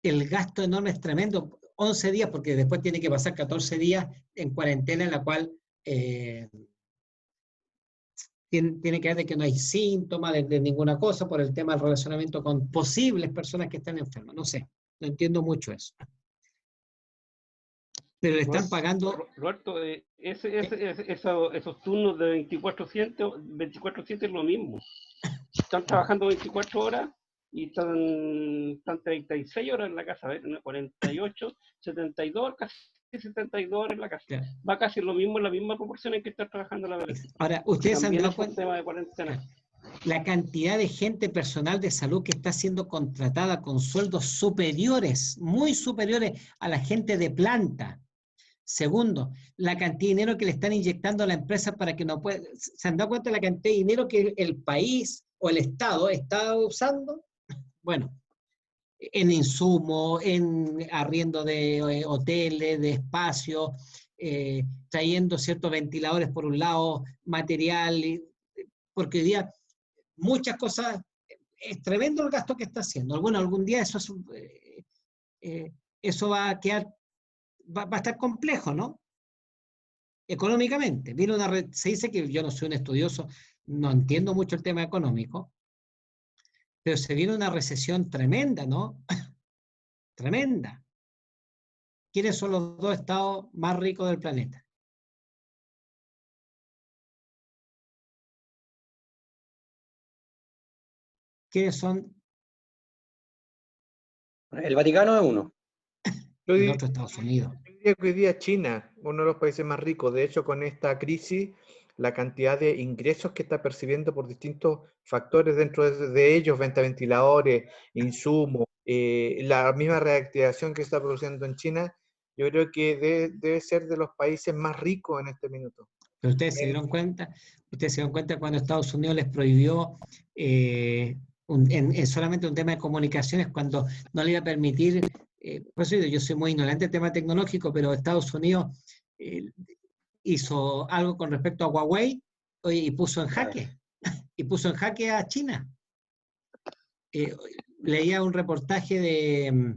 el gasto enorme es tremendo. 11 días, porque después tiene que pasar 14 días en cuarentena, en la cual tiene que ver de que no hay síntomas de ninguna cosa por el tema del relacionamiento con posibles personas que están enfermas. No sé, no entiendo mucho eso. Pero le están pagando... Roberto, esos turnos de 24/7 es lo mismo. Están trabajando 24 horas y están 36 horas en la casa, 48, 72, casi 72 horas en la casa. Claro. Va casi lo mismo, en la misma proporción en que está trabajando la verdad. Ahora, ustedes se han También dado es un cuenta... tema de cuarentena. La cantidad de gente personal de salud que está siendo contratada con sueldos superiores, muy superiores a la gente de planta. Segundo, la cantidad de dinero que le están inyectando a la empresa para que no pueda... ¿Se han dado cuenta de la cantidad de dinero que el país o el Estado está usando? Bueno, en insumo, en arriendo de hoteles, de espacios, trayendo ciertos ventiladores por un lado, material, porque hoy día muchas cosas, es tremendo el gasto que está haciendo. Bueno, algún día eso va a quedar, va a estar complejo, ¿no? Económicamente. Se dice que yo no soy un estudioso, no entiendo mucho el tema económico, pero se viene una recesión tremenda, ¿no? Tremenda. ¿Quiénes son los dos estados más ricos del planeta? ¿Quiénes son? El Vaticano es uno. Yo El otro Estados Unidos. diría que hoy día China, uno de los países más ricos. De hecho, con esta crisis, la cantidad de ingresos que está percibiendo por distintos factores dentro de ellos, venta de ventiladores, insumos, la misma reactivación que está produciendo en China, yo creo que debe ser de los países más ricos en este minuto. Pero ustedes se dieron cuenta cuando Estados Unidos les prohibió solamente un tema de comunicaciones, cuando no le iba a permitir, por eso yo soy muy ignorante del tema tecnológico, pero Estados Unidos hizo algo con respecto a Huawei y puso en jaque a China. Leía un reportaje de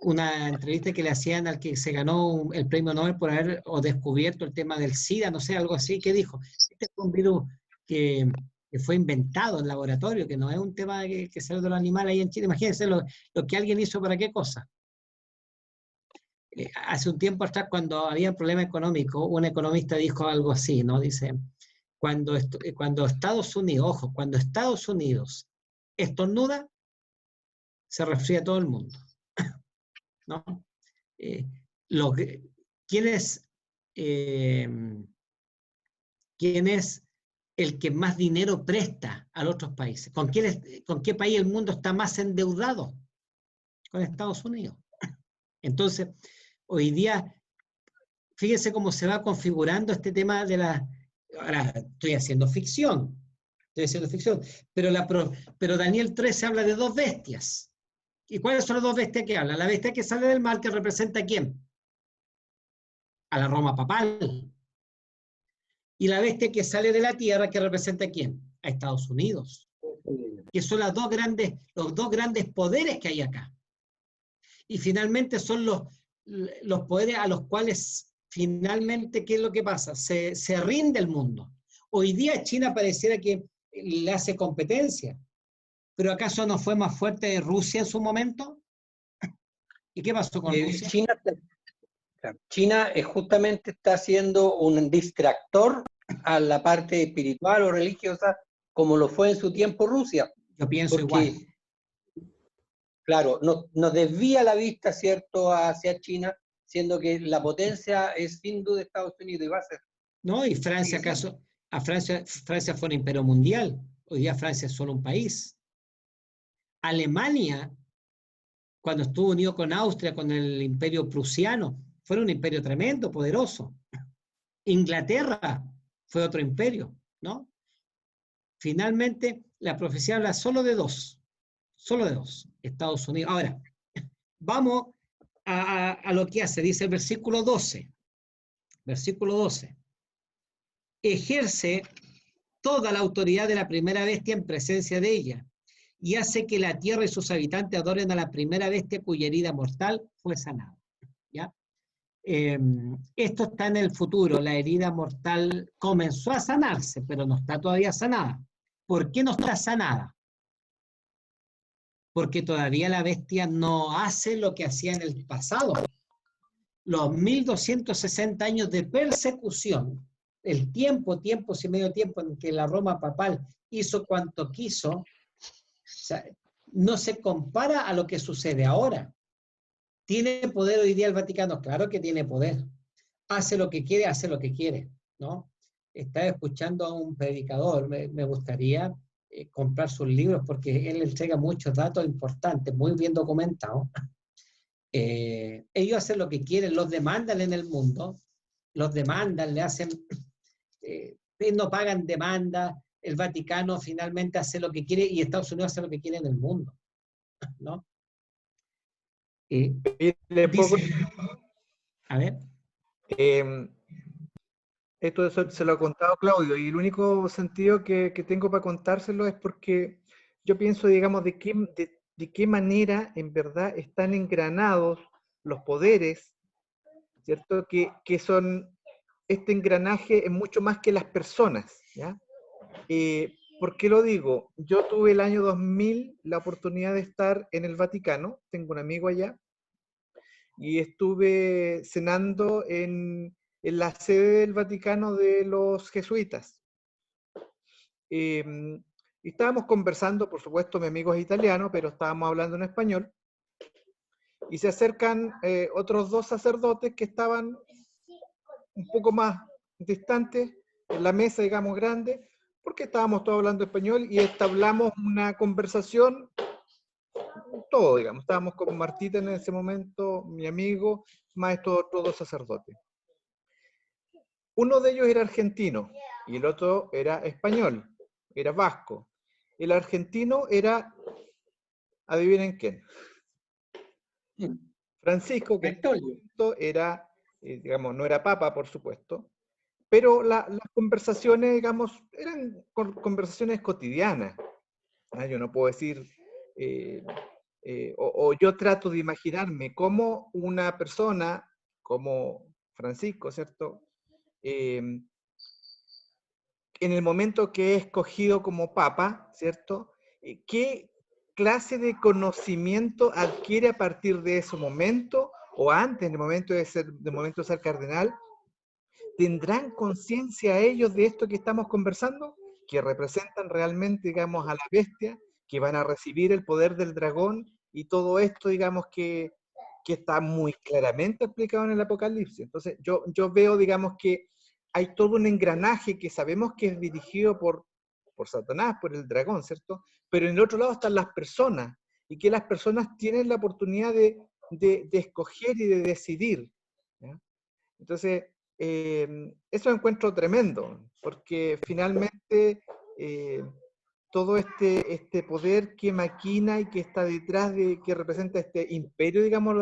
una entrevista que le hacían al que se ganó el premio Nobel por haber descubierto el tema del SIDA, no sé, algo así, que dijo, este fue un virus que fue inventado en laboratorio, que no es un tema que sale de los animales ahí en Chile. Imagínense lo que alguien hizo para qué cosa. hace un tiempo atrás, cuando había un problema económico, un economista dijo algo así, ¿no? Dice, cuando Estados Unidos, ojo, cuando Estados Unidos estornuda, se resfría todo el mundo, ¿no? ¿Quién es el que más dinero presta a los otros países? ¿Con qué país el mundo está más endeudado? Con Estados Unidos. Entonces, hoy día, fíjense cómo se va configurando este tema de la... Ahora, estoy haciendo ficción, pero Daniel 13 habla de dos bestias. ¿Y cuáles son las dos bestias que habla? La bestia que sale del mar, que representa ¿a quién? A la Roma papal. Y la bestia que sale de la tierra, que representa ¿a quién? A Estados Unidos. Que son los dos grandes poderes que hay acá. Y finalmente son los poderes a los cuales finalmente, ¿qué es lo que pasa? Se rinde el mundo. Hoy día China pareciera que le hace competencia, pero ¿acaso no fue más fuerte Rusia en su momento? ¿Y qué pasó con Rusia? China justamente está siendo un distractor a la parte espiritual o religiosa, como lo fue en su tiempo Rusia. Yo pienso igual. Claro, nos desvía la vista, ¿cierto?, hacia China, siendo que la potencia es sin duda Estados Unidos y va a ser. No, y Francia, ¿acaso? Francia fue un imperio mundial. Hoy día Francia es solo un país. Alemania, cuando estuvo unido con Austria, con el imperio prusiano, fue un imperio tremendo, poderoso. Inglaterra fue otro imperio, ¿no? Finalmente, la profecía habla solo de dos, Estados Unidos. Ahora, vamos a lo que hace, dice el versículo 12. Versículo 12. Ejerce toda la autoridad de la primera bestia en presencia de ella, y hace que la tierra y sus habitantes adoren a la primera bestia cuya herida mortal fue sanada. ¿Ya? Esto está en el futuro, la herida mortal comenzó a sanarse, pero no está todavía sanada. ¿Por qué no está sanada? Porque todavía la bestia no hace lo que hacía en el pasado. Los 1260 años de persecución, el tiempo y medio tiempo en que la Roma papal hizo cuanto quiso, o sea, no se compara a lo que sucede ahora. ¿Tiene poder hoy día el Vaticano? Claro que tiene poder. Hace lo que quiere, ¿no? Estaba escuchando a un predicador, me gustaría comprar sus libros porque él entrega muchos datos importantes, muy bien documentados. Ellos hacen lo que quieren, los demandan en el mundo, los demandan, le hacen, no pagan demanda, el Vaticano finalmente hace lo que quiere y Estados Unidos hace lo que quiere en el mundo, ¿no? Dice, a ver. Esto se lo ha contado Claudio, y el único sentido que tengo para contárselo es porque yo pienso, digamos, de qué manera en verdad están engranados los poderes, ¿cierto? Que son, este engranaje es mucho más que las personas, ¿ya? ¿Por qué lo digo? Yo tuve el año 2000 la oportunidad de estar en el Vaticano, tengo un amigo allá, y estuve cenando en la sede del Vaticano de los jesuitas. Y estábamos conversando, por supuesto, mi amigo es italiano, pero estábamos hablando en español, y se acercan otros dos sacerdotes que estaban un poco más distantes, en la mesa, digamos, grande, porque estábamos todos hablando español y entablamos una conversación, todo, digamos. Estábamos con Martita en ese momento, mi amigo, más estos otros dos sacerdotes. Uno de ellos era argentino y el otro era español, era vasco. El argentino era, adivinen quién, Francisco, que era, digamos, no era papa, por supuesto, pero las conversaciones, digamos, eran conversaciones cotidianas. Yo no puedo decir, o yo trato de imaginarme cómo una persona como Francisco, ¿cierto? En el momento que es escogido como papa, ¿cierto? ¿Qué clase de conocimiento adquiere a partir de ese momento o antes, en el momento de ser cardenal, ¿tendrán conciencia ellos de esto que estamos conversando? Que representan realmente, digamos, a la bestia, que van a recibir el poder del dragón y todo esto, digamos, que está muy claramente explicado en el Apocalipsis. Entonces, yo veo, digamos, que hay todo un engranaje que sabemos que es dirigido por Satanás, por el dragón, ¿cierto? Pero en el otro lado están las personas, y que las personas tienen la oportunidad de escoger y de decidir, ¿ya? Entonces, eso lo encuentro tremendo, porque finalmente todo este poder que maquina y que está detrás que representa este imperio, digamos,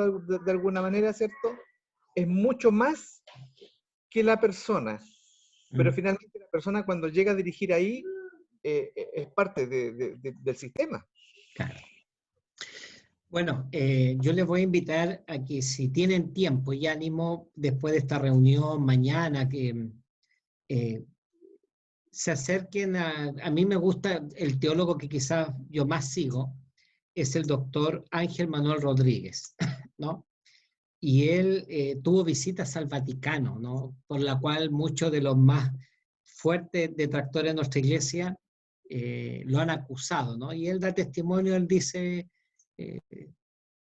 de alguna manera, ¿cierto? Es mucho más que la persona, pero finalmente la persona cuando llega a dirigir ahí es parte del sistema. Claro. Bueno, yo les voy a invitar a que si tienen tiempo y ánimo, después de esta reunión mañana, que se acerquen a mí me gusta el teólogo que quizás yo más sigo, es el doctor Ángel Manuel Rodríguez, ¿no? Y él tuvo visitas al Vaticano, ¿no? Por la cual muchos de los más fuertes detractores de nuestra iglesia lo han acusado, ¿no? Y él da testimonio, él dice,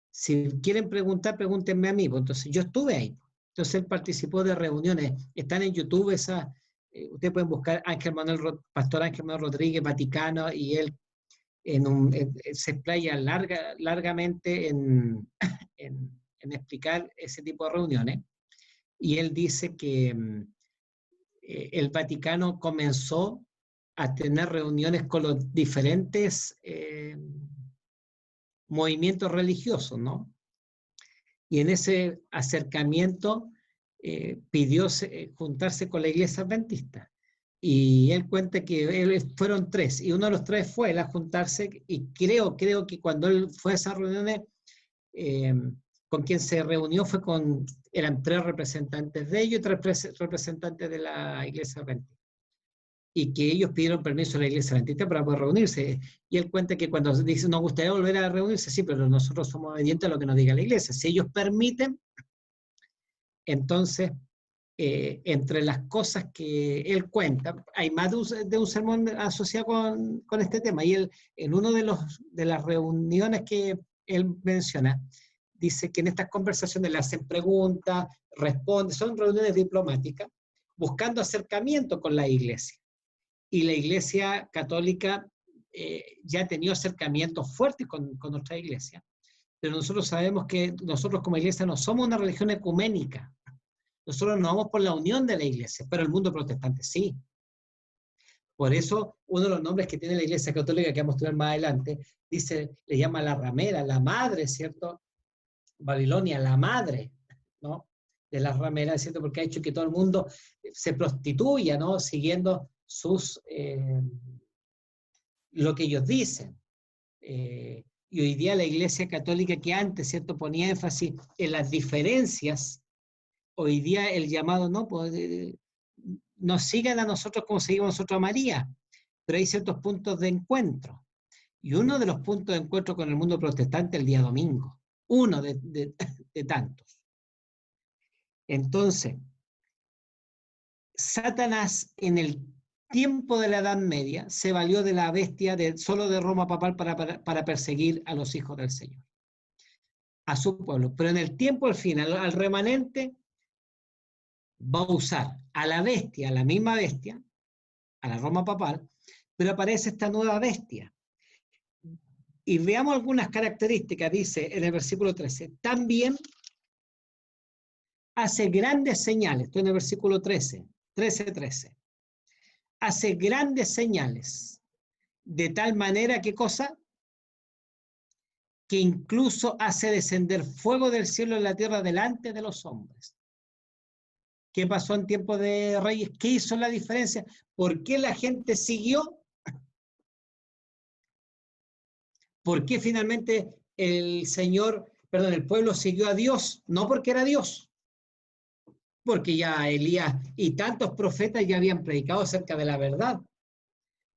si quieren preguntar, pregúntenme a mí. Pues entonces yo estuve ahí. Entonces él participó de reuniones, están en YouTube esas, ustedes pueden buscar Pastor Ángel Manuel Rodríguez, Vaticano, y él se explaya largamente en explicar ese tipo de reuniones. Y él dice que el Vaticano comenzó a tener reuniones con los diferentes movimientos religiosos, ¿no? Y en ese acercamiento pidió juntarse con la Iglesia Adventista. Y él cuenta que fueron 3, y uno de los 3 fue él a juntarse, y creo que cuando él fue a esas reuniones, con quien se reunió eran 3 representantes de ellos y 3 representantes de la Iglesia Adventista. Y que ellos pidieron permiso a la Iglesia Adventista para poder reunirse. Y él cuenta que cuando dice, nos gustaría volver a reunirse, sí, pero nosotros somos obedientes a lo que nos diga la Iglesia. Si ellos permiten, entonces, entre las cosas que él cuenta, hay más de un sermón asociado con este tema. Y él, en una de las reuniones que él menciona, dice que en estas conversaciones le hacen preguntas, responden, son reuniones diplomáticas, buscando acercamiento con la Iglesia. Y la Iglesia Católica ya ha tenido acercamientos fuertes con nuestra Iglesia, pero nosotros sabemos que nosotros como Iglesia no somos una religión ecuménica. Nosotros no vamos por la unión de la Iglesia, pero el mundo protestante sí. Por eso, uno de los nombres que tiene la Iglesia Católica, que vamos a estudiar más adelante, le llama la ramera, la madre, ¿cierto? Babilonia, la madre, ¿no? De las rameras, ¿cierto? Porque ha hecho que todo el mundo se prostituya, ¿no? Siguiendo lo que ellos dicen. Y hoy día la Iglesia Católica, que antes, ¿cierto?, ponía énfasis en las diferencias, hoy día el llamado, no, pues, nos sigan a nosotros como seguimos nosotros a María, pero hay ciertos puntos de encuentro. Y uno de los puntos de encuentro con el mundo protestante el día domingo. Uno de tantos. Entonces, Satanás en el tiempo de la Edad Media se valió de la bestia solo de Roma papal para perseguir a los hijos del Señor, a su pueblo. Pero en el tiempo al final, al remanente, va a usar a la bestia, a la misma bestia, a la Roma papal, pero aparece esta nueva bestia. Y veamos algunas características, dice en el versículo 13. También hace grandes señales, estoy en el versículo 13. Hace grandes señales, de tal manera, ¿qué cosa? Que incluso hace descender fuego del cielo en la tierra delante de los hombres. ¿Qué pasó en tiempo de reyes? ¿Qué hizo la diferencia? ¿Por qué la gente siguió? ¿Por qué finalmente el pueblo siguió a Dios? No porque era Dios, porque ya Elías y tantos profetas ya habían predicado acerca de la verdad.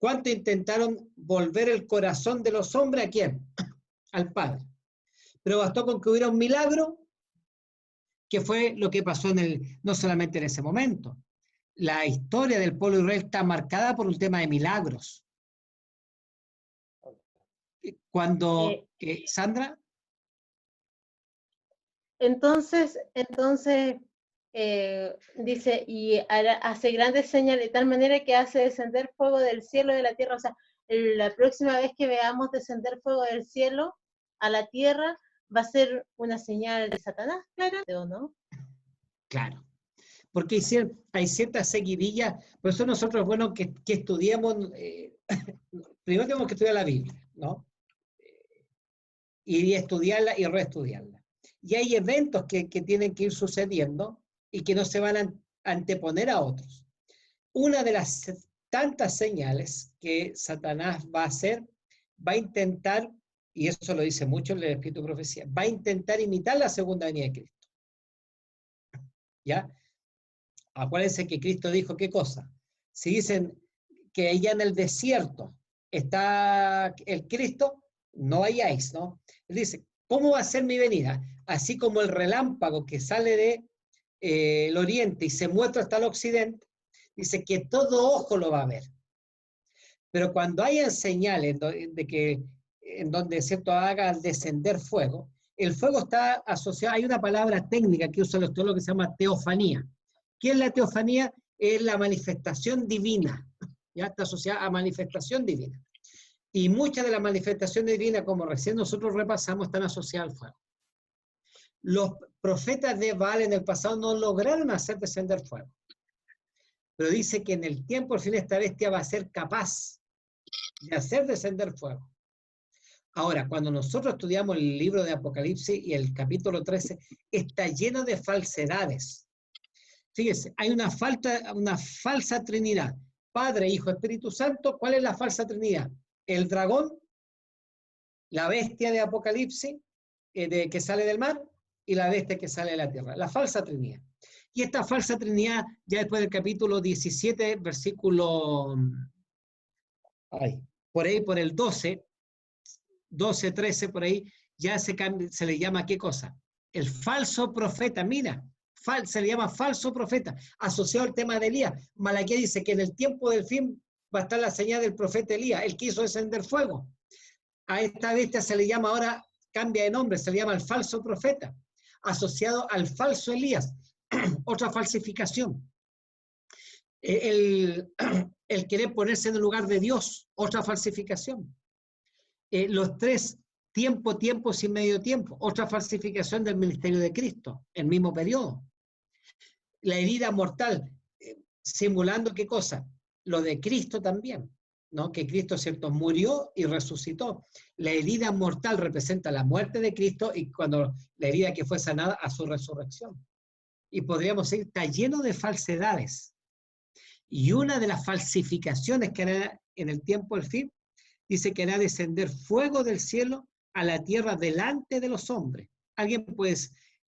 ¿Cuánto intentaron volver el corazón de los hombres a quién? Al Padre. Pero bastó con que hubiera un milagro que fue lo que pasó no solamente en ese momento. La historia del pueblo de Israel está marcada por un tema de milagros. Cuando, Sandra, Entonces, dice, y hace grandes señales de tal manera que hace descender fuego del cielo y de la tierra. O sea, la próxima vez que veamos descender fuego del cielo a la tierra, va a ser una señal de Satanás, claro, ¿o no? claro, porque hay ciertas seguidillas, por eso nosotros es bueno que estudiemos, primero tenemos que estudiar la Biblia, ¿no? Y estudiarla y reestudiarla. Y hay eventos que tienen que ir sucediendo y que no se van a anteponer a otros. Una de las tantas señales que Satanás va a hacer, va a intentar, y eso lo dice mucho en el Espíritu de Profecía, va a intentar imitar la segunda venida de Cristo. ¿Ya? Acuérdense que Cristo dijo, ¿qué cosa? Si dicen que allá en el desierto está el Cristo, no vayáis, ¿no? Él dice, ¿cómo va a ser mi venida? Así como el relámpago que sale de el oriente y se muestra hasta el occidente, dice que todo ojo lo va a ver. Pero cuando hayan señales de que en donde cierto haga descender fuego, el fuego está asociado, hay una palabra técnica que usan los teólogos que se llama teofanía. ¿Qué es la teofanía? Es la manifestación divina, ya está asociada a manifestación divina. Y muchas de las manifestaciones divinas, como recién nosotros repasamos, están asociadas al fuego. Los profetas de Baal en el pasado no lograron hacer descender fuego. Pero dice que en el tiempo, al fin, esta bestia va a ser capaz de hacer descender fuego. Ahora, cuando nosotros estudiamos el libro de Apocalipsis y el capítulo 13, está lleno de falsedades. Fíjese, hay una falsa trinidad. Padre, Hijo, Espíritu Santo. ¿Cuál es la falsa trinidad? El dragón, la bestia de Apocalipsis, que sale del mar, y la bestia que sale de la tierra. La falsa trinidad. Y esta falsa trinidad, ya después del capítulo 17, versículo... por ahí, por el 12, 13, por ahí, ya se le llama, ¿qué cosa? El falso profeta, mira, se le llama falso profeta, asociado al tema de Elías. Malaquías dice que en el tiempo del fin va a estar la señal del profeta Elías, él quiso encender fuego. A esta bestia se le llama ahora, cambia de nombre, se le llama el falso profeta, asociado al falso Elías, otra falsificación. El querer ponerse en el lugar de Dios, otra falsificación. Los tres tiempos y medio tiempo, otra falsificación del ministerio de Cristo, el mismo periodo. La herida mortal, simulando ¿qué cosa? Lo de Cristo también, ¿no? Que Cristo, ¿cierto?, murió y resucitó. La herida mortal representa la muerte de Cristo y cuando la herida que fue sanada a su resurrección. Y podríamos decir, está lleno de falsedades. Y una de las falsificaciones que hará en el tiempo del fin, dice que hará descender fuego del cielo a la tierra delante de los hombres. ¿Alguien puede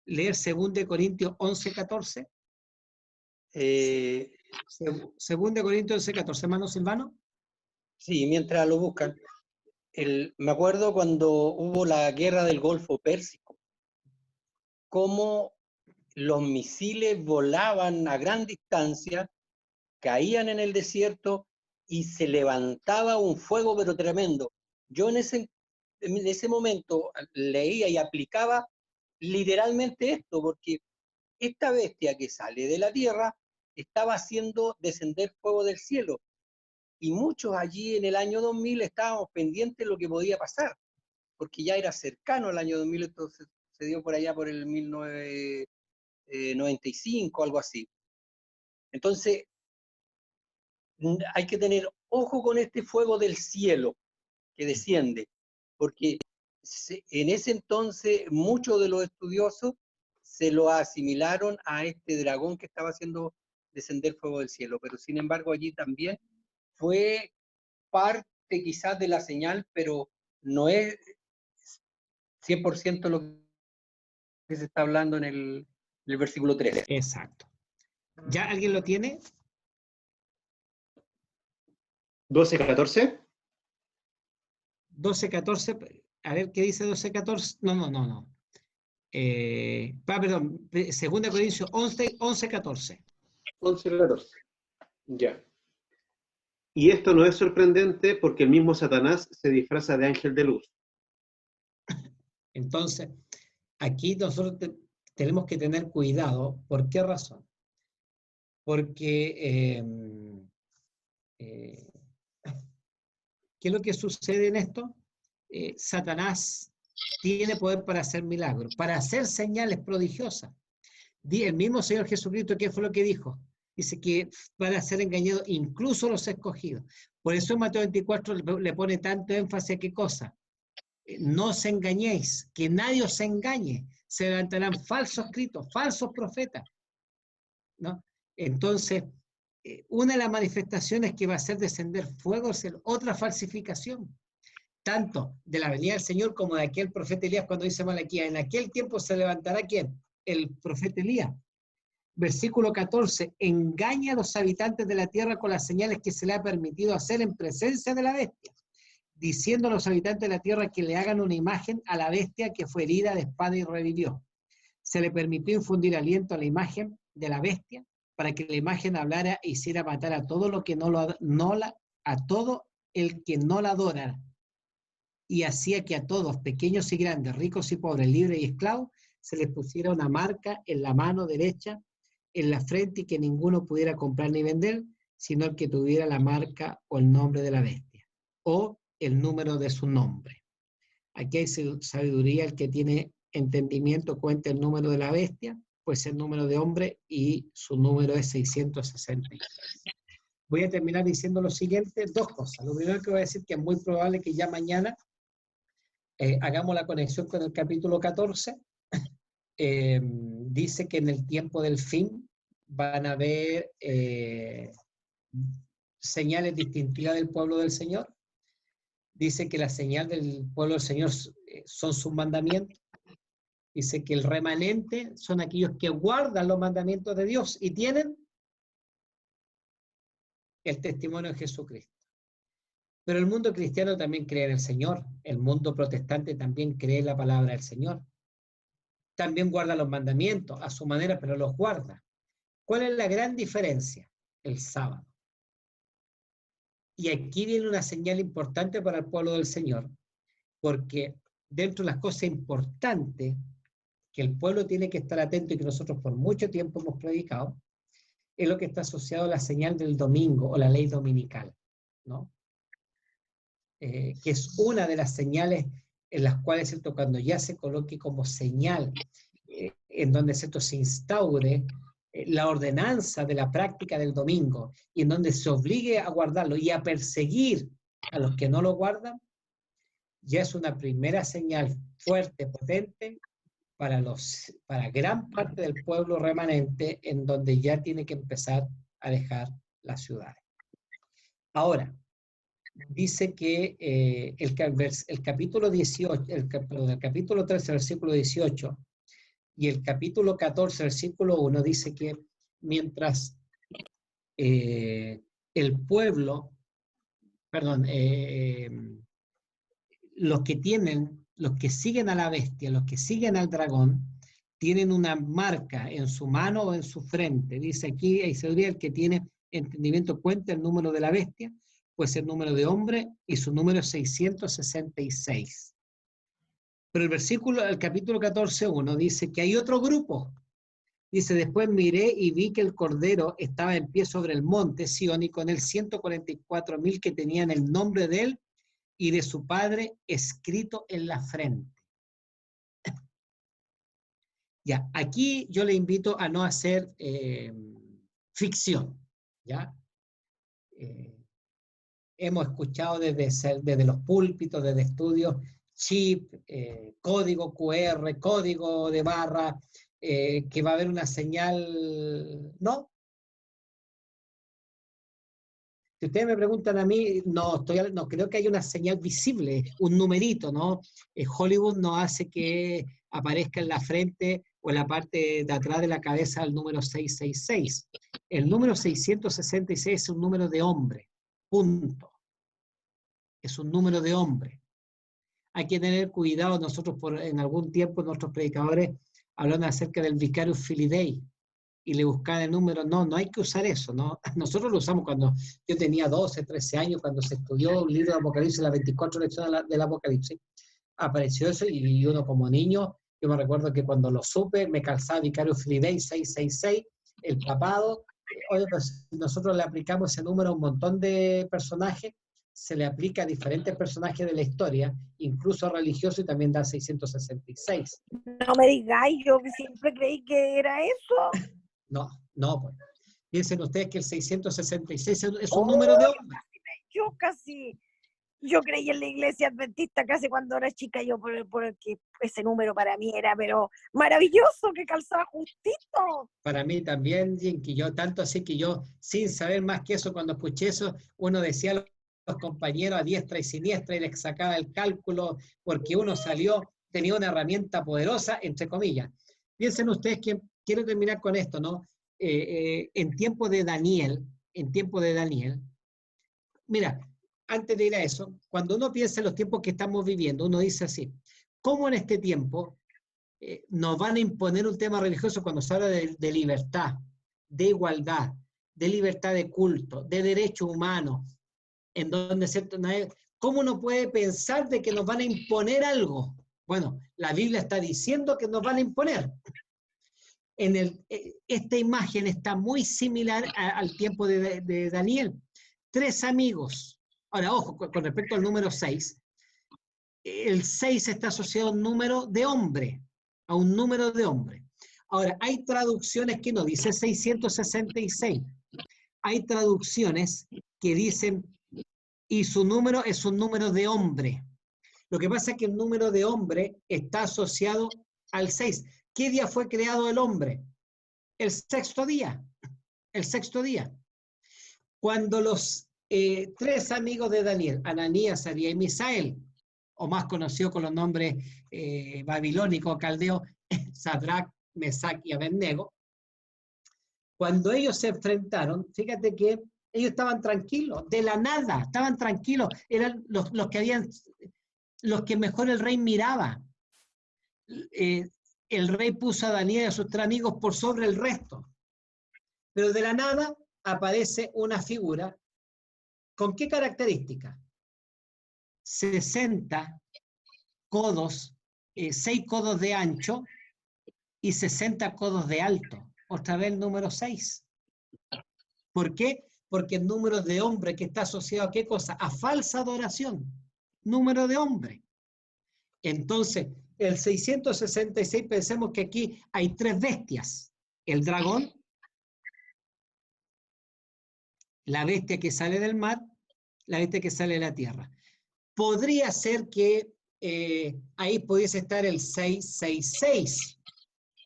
leer 2 Corintios 11:14? 2 Corintios 11:14, hermano Silvano. Sí, mientras lo buscan. Me acuerdo cuando hubo la guerra del Golfo Pérsico, cómo los misiles volaban a gran distancia, caían en el desierto y se levantaba un fuego pero tremendo. Yo en ese momento leía y aplicaba literalmente esto, porque esta bestia que sale de la tierra estaba haciendo descender fuego del cielo. Y muchos allí en el año 2000 estábamos pendientes de lo que podía pasar, porque ya era cercano al año 2000, entonces se dio por allá por el 1995, algo así. Entonces, hay que tener ojo con este fuego del cielo que desciende, porque en ese entonces muchos de los estudiosos se lo asimilaron a este dragón que estaba haciendo descender fuego del cielo, pero sin embargo allí también fue parte quizás de la señal, pero no es 100% lo que se está hablando en el versículo 13. Exacto. ¿Ya alguien lo tiene? 12:14. 12:14, a ver qué dice 12:14. No. perdón, 2 Corintios 11, 14. 11, 14. Ya. Y esto no es sorprendente porque el mismo Satanás se disfraza de ángel de luz. Entonces, aquí nosotros tenemos que tener cuidado. ¿Por qué razón? Porque, ¿qué es lo que sucede en esto? Satanás tiene poder para hacer milagros, para hacer señales prodigiosas. El mismo Señor Jesucristo, ¿qué fue lo que dijo? Dice que van a ser engañados incluso los escogidos. Por eso en Mateo 24 le pone tanto énfasis a qué cosa. No os engañéis, que nadie os engañe. Se levantarán falsos escritos, falsos profetas, ¿no? Entonces, una de las manifestaciones que va a hacer descender fuego es otra falsificación, tanto de la venida del Señor como de aquel profeta Elías, cuando dice Malaquías, en aquel tiempo se levantará ¿quién? El profeta Elías. Versículo 14, engaña a los habitantes de la tierra con las señales que se le ha permitido hacer en presencia de la bestia, diciendo a los habitantes de la tierra que le hagan una imagen a la bestia que fue herida de espada y revivió. Se le permitió infundir aliento a la imagen de la bestia para que la imagen hablara e hiciera matar a todo lo que a todo el que no la adora, y hacía que a todos, pequeños y grandes, ricos y pobres, libres y esclavos, se les pusiera una marca en la mano derecha, en la frente, y que ninguno pudiera comprar ni vender, sino el que tuviera la marca o el nombre de la bestia, o el número de su nombre. Aquí hay sabiduría, el que tiene entendimiento cuenta el número de la bestia, pues el número de hombre, y su número es 666. Voy a terminar diciendo lo siguiente, dos cosas. Lo primero que voy a decir que es muy probable que ya mañana hagamos la conexión con el capítulo 14. Dice que en el tiempo del fin van a haber señales distintivas del pueblo del Señor. Dice que la señal del pueblo del Señor son sus mandamientos. Dice que el remanente son aquellos que guardan los mandamientos de Dios y tienen el testimonio de Jesucristo. Pero el mundo cristiano también cree en el Señor. El mundo protestante también cree en la palabra del Señor. También guarda los mandamientos a su manera, pero los guarda. ¿Cuál es la gran diferencia? El sábado. Y aquí viene una señal importante para el pueblo del Señor, porque dentro de las cosas importantes que el pueblo tiene que estar atento y que nosotros por mucho tiempo hemos predicado, es lo que está asociado a la señal del domingo o la ley dominical, ¿no? Que es una de las señales en las cuales, ¿cierto?, cuando ya se coloque como señal, en donde, ¿cierto?, se instaure la ordenanza de la práctica del domingo, y en donde se obligue a guardarlo y a perseguir a los que no lo guardan, ya es una primera señal fuerte, potente, para gran parte del pueblo remanente, en donde ya tiene que empezar a dejar las ciudades. Ahora, dice que el capítulo 18, el capítulo 13, versículo 18, y el capítulo 14, versículo 1, dice que mientras el pueblo, perdón, los que siguen a la bestia, los que siguen al dragón, tienen una marca en su mano o en su frente. Dice aquí, hay sabiduría, el que tiene entendimiento cuenta el número de la bestia, pues el número de hombre, y su número es 666. Pero el capítulo 14:1 dice que hay otro grupo. Dice, después miré y vi que el Cordero estaba en pie sobre el monte Sión, y con él 144,000 que tenían el nombre de él y de su padre escrito en la frente. Ya, aquí yo le invito a no hacer ficción, ¿ya? Hemos escuchado desde los púlpitos, desde estudios, chip, código QR, código de barra, que va a haber una señal, ¿no? Si ustedes me preguntan a mí, no creo que haya una señal visible, un numerito, ¿no? Hollywood no hace que aparezca en la frente o en la parte de atrás de la cabeza el número 666. El número 666 es un número de hombre, punto. Es un número de hombre. hay que tener cuidado. Nosotros en algún tiempo nuestros predicadores hablan acerca del Vicarius Filii y le buscan el número. No hay que usar eso, ¿no? Nosotros lo usamos cuando yo tenía 12, 13 años, cuando se estudió un libro de Apocalipsis, las 24 lecciones del Apocalipsis, apareció eso y uno como niño, yo me recuerdo que cuando lo supe, me calzaba Vicarius Filii 666, el papado. Oye, pues nosotros le aplicamos ese número a un montón de personajes, se le aplica a diferentes personajes de la historia, incluso religioso, y también da 666. No me digáis, yo siempre creí que era eso. No, pues. Piensen ustedes que el 666 es un número de hombre. Yo creí en la iglesia adventista casi cuando era chica, yo porque ese número para mí era, pero maravilloso, que calzaba justito. Para mí también, Jim, que yo tanto así que yo, sin saber más que eso, cuando escuché eso, uno decía a los compañeros a diestra y siniestra y les sacaba el cálculo, porque uno tenía una herramienta poderosa, entre comillas. Piensen ustedes que, quiero terminar con esto, ¿no? En tiempo de Daniel, mira, antes de ir a eso, cuando uno piensa en los tiempos que estamos viviendo, uno dice así, ¿cómo en este tiempo nos van a imponer un tema religioso cuando se habla de libertad, de igualdad, de libertad de culto, de derechos humanos, en donde ¿cómo uno puede pensar de que nos van a imponer algo? Bueno, la Biblia está diciendo que nos van a imponer. Esta imagen está muy similar al tiempo de Daniel. 3 amigos. Ahora, ojo, con respecto al número 6, el 6 está asociado a un número de hombre, Ahora, hay traducciones que no dicen 666. Hay traducciones que dicen, y su número es un número de hombre. Lo que pasa es que el número de hombre está asociado al 6. ¿Qué día fue creado el hombre? El sexto día. Cuando los 3 amigos de Daniel, Ananías, Arías y Misael, o más conocido con los nombres babilónicos, caldeos, Sadrach, Mesach y Abednego, cuando ellos se enfrentaron, fíjate que ellos estaban tranquilos, de la nada, estaban tranquilos, eran los que mejor el rey miraba. El rey puso a Daniel y a sus 3 amigos por sobre el resto. Pero de la nada aparece una figura. ¿Con qué característica? 60 codos, 6 codos de ancho y 60 codos de alto. Otra vez el número 6. ¿Por qué? Porque el número de hombre que está asociado a ¿qué cosa? A falsa adoración. Número de hombre. Entonces, el 666, pensemos que aquí hay 3 bestias. El dragón, la bestia que sale del mar, la bestia que sale de la tierra. Podría ser que ahí pudiese estar el 666,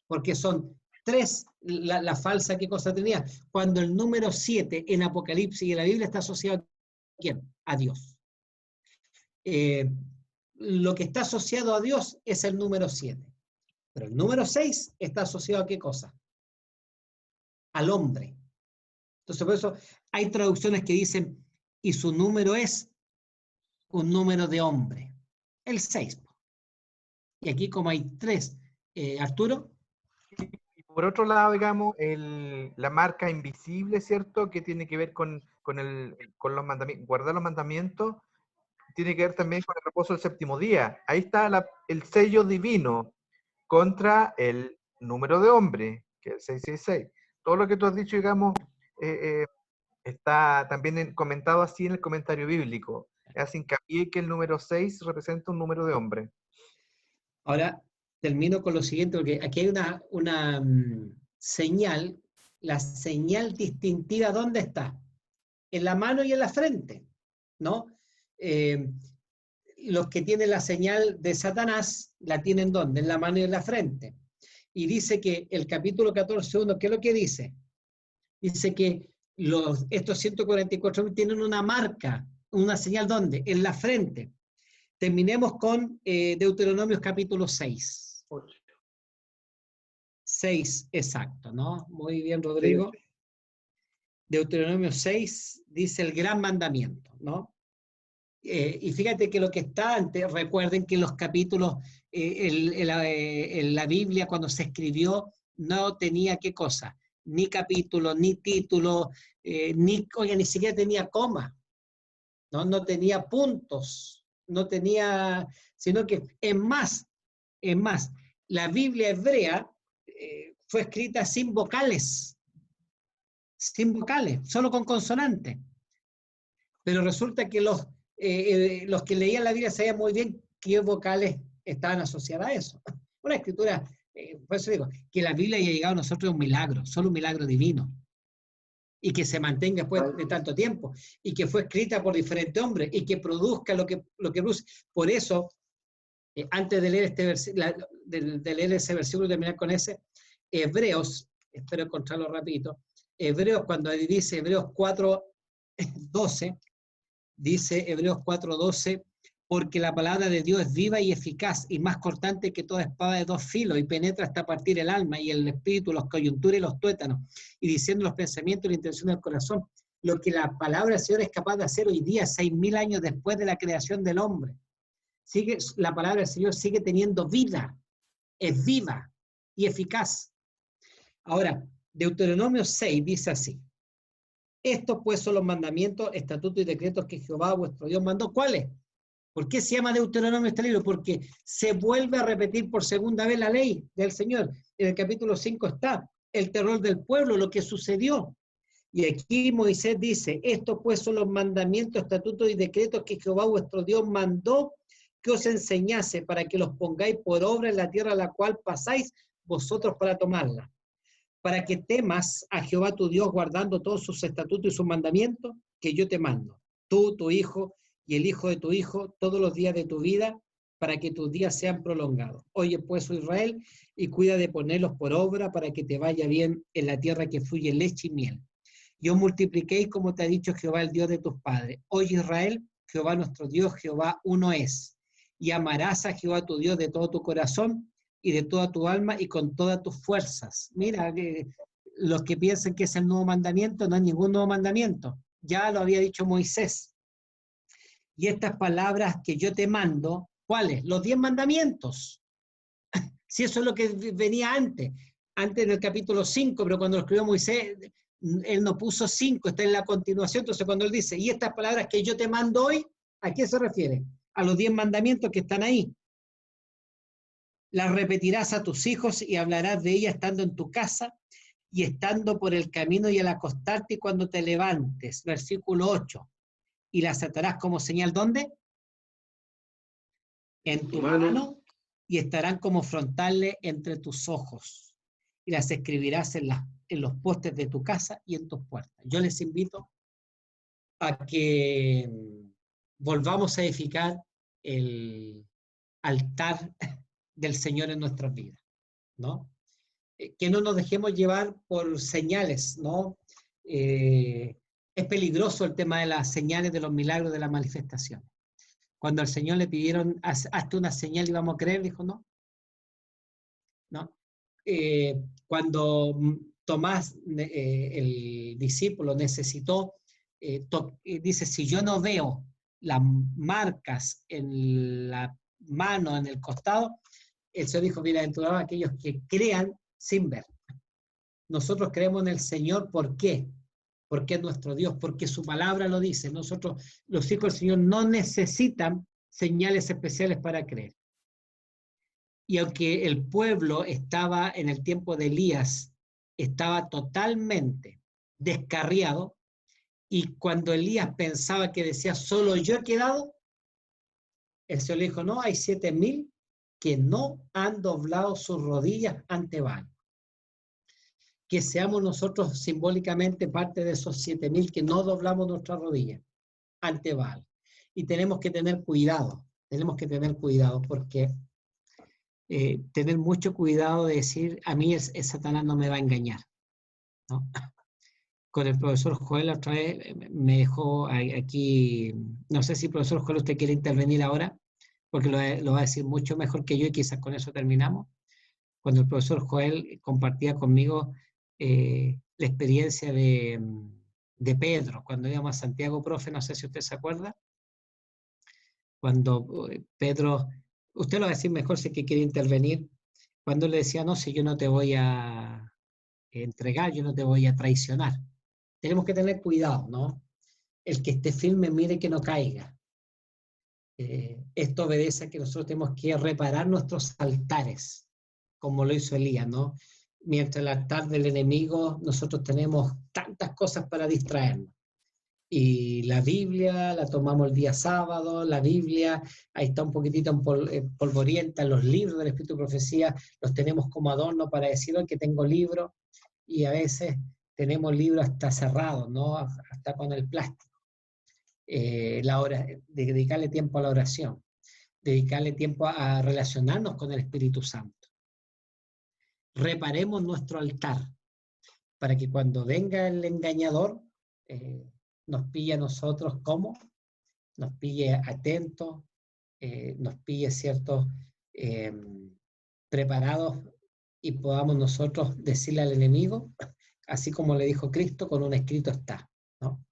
porque son 3, la falsa, ¿qué cosa tenía? Cuando el número 7 en Apocalipsis y en la Biblia está asociado ¿a quién? A Dios. Lo que está asociado a Dios es el número 7. Pero el número 6 está asociado ¿a qué cosa? Al hombre. Entonces, por eso hay traducciones que dicen, y su número es un número de hombre. El 6. Y aquí como hay 3, Arturo. Y por otro lado, digamos, la marca invisible, ¿cierto? Que tiene que ver con los mandamientos, guardar los mandamientos, tiene que ver también con el reposo del séptimo día. Ahí está el sello divino contra el número de hombre, que es el 666. Todo lo que tú has dicho, digamos, está también comentado así en el comentario bíblico. Hace hincapié que el número 6 representa un número de hombre. Ahora termino con lo siguiente, porque aquí hay una señal, la señal distintiva, ¿dónde está? En la mano y en la frente, ¿no? Los que tienen la señal de Satanás, ¿la tienen dónde? En la mano y en la frente. Y dice que el capítulo 14:1, ¿qué es lo que dice? Dice que estos 144.000 tienen una marca, una señal, ¿dónde? En la frente. Terminemos con Deuteronomios capítulo 6. 6, exacto, ¿no? Muy bien, Rodrigo. Deuteronomio 6 dice el gran mandamiento, ¿no? Y fíjate que lo que está antes, recuerden que los capítulos, en la Biblia cuando se escribió no tenía qué cosa, ni capítulo, ni título, ni siquiera tenía coma, ¿no? No tenía puntos, no tenía, sino que es más, la Biblia hebrea fue escrita sin vocales, solo con consonantes. Pero resulta que los que leían la Biblia sabían muy bien qué vocales estaban asociadas a eso. Una escritura, por eso digo, que la Biblia haya llegado a nosotros es un milagro, solo un milagro divino. Y que se mantenga después de tanto tiempo, y que fue escrita por diferentes hombres, y que produzca lo que produce. Por eso, antes de leer, de leer ese versículo y terminar con ese, Hebreos, espero encontrarlo rapidito, Hebreos, cuando dice Hebreos 4:12, dice Hebreos 4:12, porque la palabra de Dios es viva y eficaz y más cortante que toda espada de dos filos y penetra hasta partir el alma y el espíritu, los coyunturas y los tuétanos, y diciendo los pensamientos y la intención del corazón. Lo que la palabra del Señor es capaz de hacer hoy día, 6.000 años después de la creación del hombre. La palabra del Señor sigue teniendo vida, es viva y eficaz. Ahora, Deuteronomio 6 dice así: estos pues son los mandamientos, estatutos y decretos que Jehová vuestro Dios mandó. ¿Cuáles? ¿Por qué se llama Deuteronomio este libro? Porque se vuelve a repetir por segunda vez la ley del Señor. En el capítulo 5 está el terror del pueblo, lo que sucedió. Y aquí Moisés dice: estos pues son los mandamientos, estatutos y decretos que Jehová vuestro Dios mandó que os enseñase, para que los pongáis por obra en la tierra a la cual pasáis vosotros para tomarla, para que temas a Jehová tu Dios, guardando todos sus estatutos y sus mandamientos que yo te mando, tú, tu hijo y el hijo de tu hijo, todos los días de tu vida, para que tus días sean prolongados. Oye pues, oh Israel, y cuida de ponerlos por obra, para que te vaya bien en la tierra que fluye leche y miel. Yo multipliquéis como te ha dicho Jehová, el Dios de tus padres. Oye Israel, Jehová nuestro Dios, Jehová uno es. Y amarás a Jehová tu Dios de todo tu corazón y de toda tu alma y con todas tus fuerzas. Mira, los que piensan que es el nuevo mandamiento, no es ningún nuevo mandamiento. Ya lo había dicho Moisés. Y estas palabras que yo te mando, ¿cuáles? Los 10 mandamientos. Si eso es lo que venía antes en el capítulo 5, pero cuando lo escribió Moisés, él no puso 5, está en la continuación. Entonces cuando él dice, y estas palabras que yo te mando hoy, ¿a qué se refiere? A los 10 mandamientos que están ahí. Las repetirás a tus hijos y hablarás de ellas estando en tu casa y estando por el camino y al acostarte y cuando te levantes. Versículo 8. Y las atarás como señal, ¿dónde? En tu mano, y estarán como frontales entre tus ojos. Y las escribirás en los postes de tu casa y en tus puertas. Yo les invito a que volvamos a edificar el altar del Señor en nuestras vidas, ¿no? Que no nos dejemos llevar por señales, ¿no? Es peligroso el tema de las señales, de los milagros, de las manifestaciones. Cuando al Señor le pidieron, hazte una señal y vamos a creer, dijo, no. ¿No? Cuando Tomás, el discípulo, necesitó, dice, si yo no veo las marcas en la mano, en el costado, el Señor dijo, bienaventurados aquellos que crean sin ver. Nosotros creemos en el Señor, ¿por qué? Porque es nuestro Dios, porque su palabra lo dice. Nosotros, los hijos del Señor, no necesitan señales especiales para creer. Y aunque el pueblo estaba en el tiempo de Elías, estaba totalmente descarriado, y cuando Elías pensaba que decía, solo yo he quedado, el Señor le dijo, no, hay 7.000 que no han doblado sus rodillas ante Baal. Que seamos nosotros simbólicamente parte de esos 7.000 que no doblamos nuestras rodillas ante Baal. Y tenemos que tener cuidado porque tener mucho cuidado de decir, a mí el Satanás no me va a engañar, ¿no? Con el profesor Joel otra vez me dejó aquí, no sé si profesor Joel usted quiere intervenir ahora, porque lo va a decir mucho mejor que yo y quizás con eso terminamos. Cuando el profesor Joel compartía conmigo la experiencia de Pedro, cuando íbamos a Santiago, profe, no sé si usted se acuerda, Cuando Pedro, usted lo va a decir mejor si es que quiere intervenir, cuando le decía, no, si yo no te voy a entregar, yo no te voy a traicionar. Tenemos que tener cuidado, ¿no? El que esté firme, mire que no caiga. Esto obedece a que nosotros tenemos que reparar nuestros altares, como lo hizo Elías, ¿no? Mientras el altar del enemigo, nosotros tenemos tantas cosas para distraernos. Y la Biblia la tomamos el día sábado, la Biblia, ahí está un poquitito polvorienta, los libros del Espíritu de Profecía, los tenemos como adorno para decir hoy que tengo libros, y a veces tenemos libros hasta cerrados, ¿no? Hasta con el plástico. Dedicarle tiempo a la oración, dedicarle tiempo a relacionarnos con el Espíritu Santo. Reparemos nuestro altar para que cuando venga el engañador nos pille a nosotros como, nos pille atentos, nos pille ciertos preparados y podamos nosotros decirle al enemigo, así como le dijo Cristo, con un escrito está, ¿no?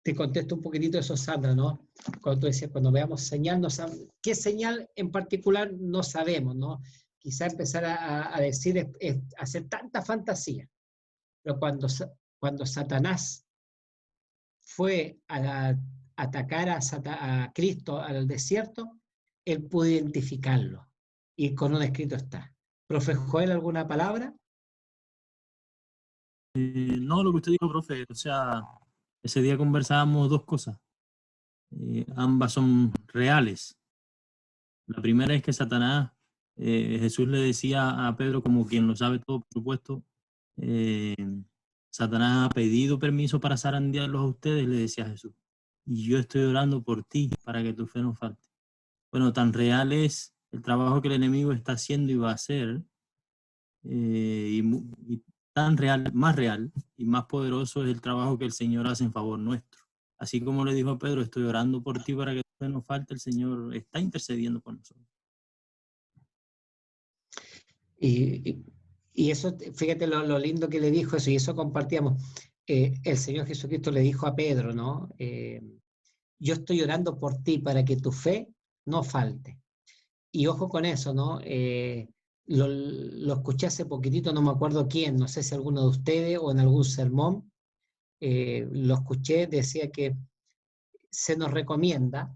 Te contesto un poquitito eso, Sandra, ¿no? Cuando tú decías, cuando veamos señal, no sabemos, ¿qué señal en particular? No sabemos, ¿no? Quizá empezar a decir es hacer tanta fantasía, pero cuando Satanás fue a atacar a Cristo al desierto, él pudo identificarlo, y con un escrito está. ¿Profe Joel, alguna palabra? No, lo que usted dijo, profe, o sea, ese día conversábamos dos cosas. Ambas son reales. La primera es que Satanás, Jesús le decía a Pedro, como quien lo sabe todo, por supuesto, Satanás ha pedido permiso para zarandearlos a ustedes, le decía Jesús. Y yo estoy orando por ti para que tu fe no falte. Bueno, tan real es el trabajo que el enemigo está haciendo y va a hacer, y tan real, más real y más poderoso es el trabajo que el Señor hace en favor nuestro. Así como le dijo a Pedro, estoy orando por ti para que tu fe no falte, el Señor está intercediendo por nosotros. Y eso, fíjate lo lindo que le dijo eso, y eso compartíamos. El Señor Jesucristo le dijo a Pedro, ¿no? Yo estoy orando por ti para que tu fe no falte. Y ojo con eso, ¿no? Lo escuché hace poquitito, no me acuerdo quién, no sé si alguno de ustedes o en algún sermón, lo escuché, decía que se nos recomienda,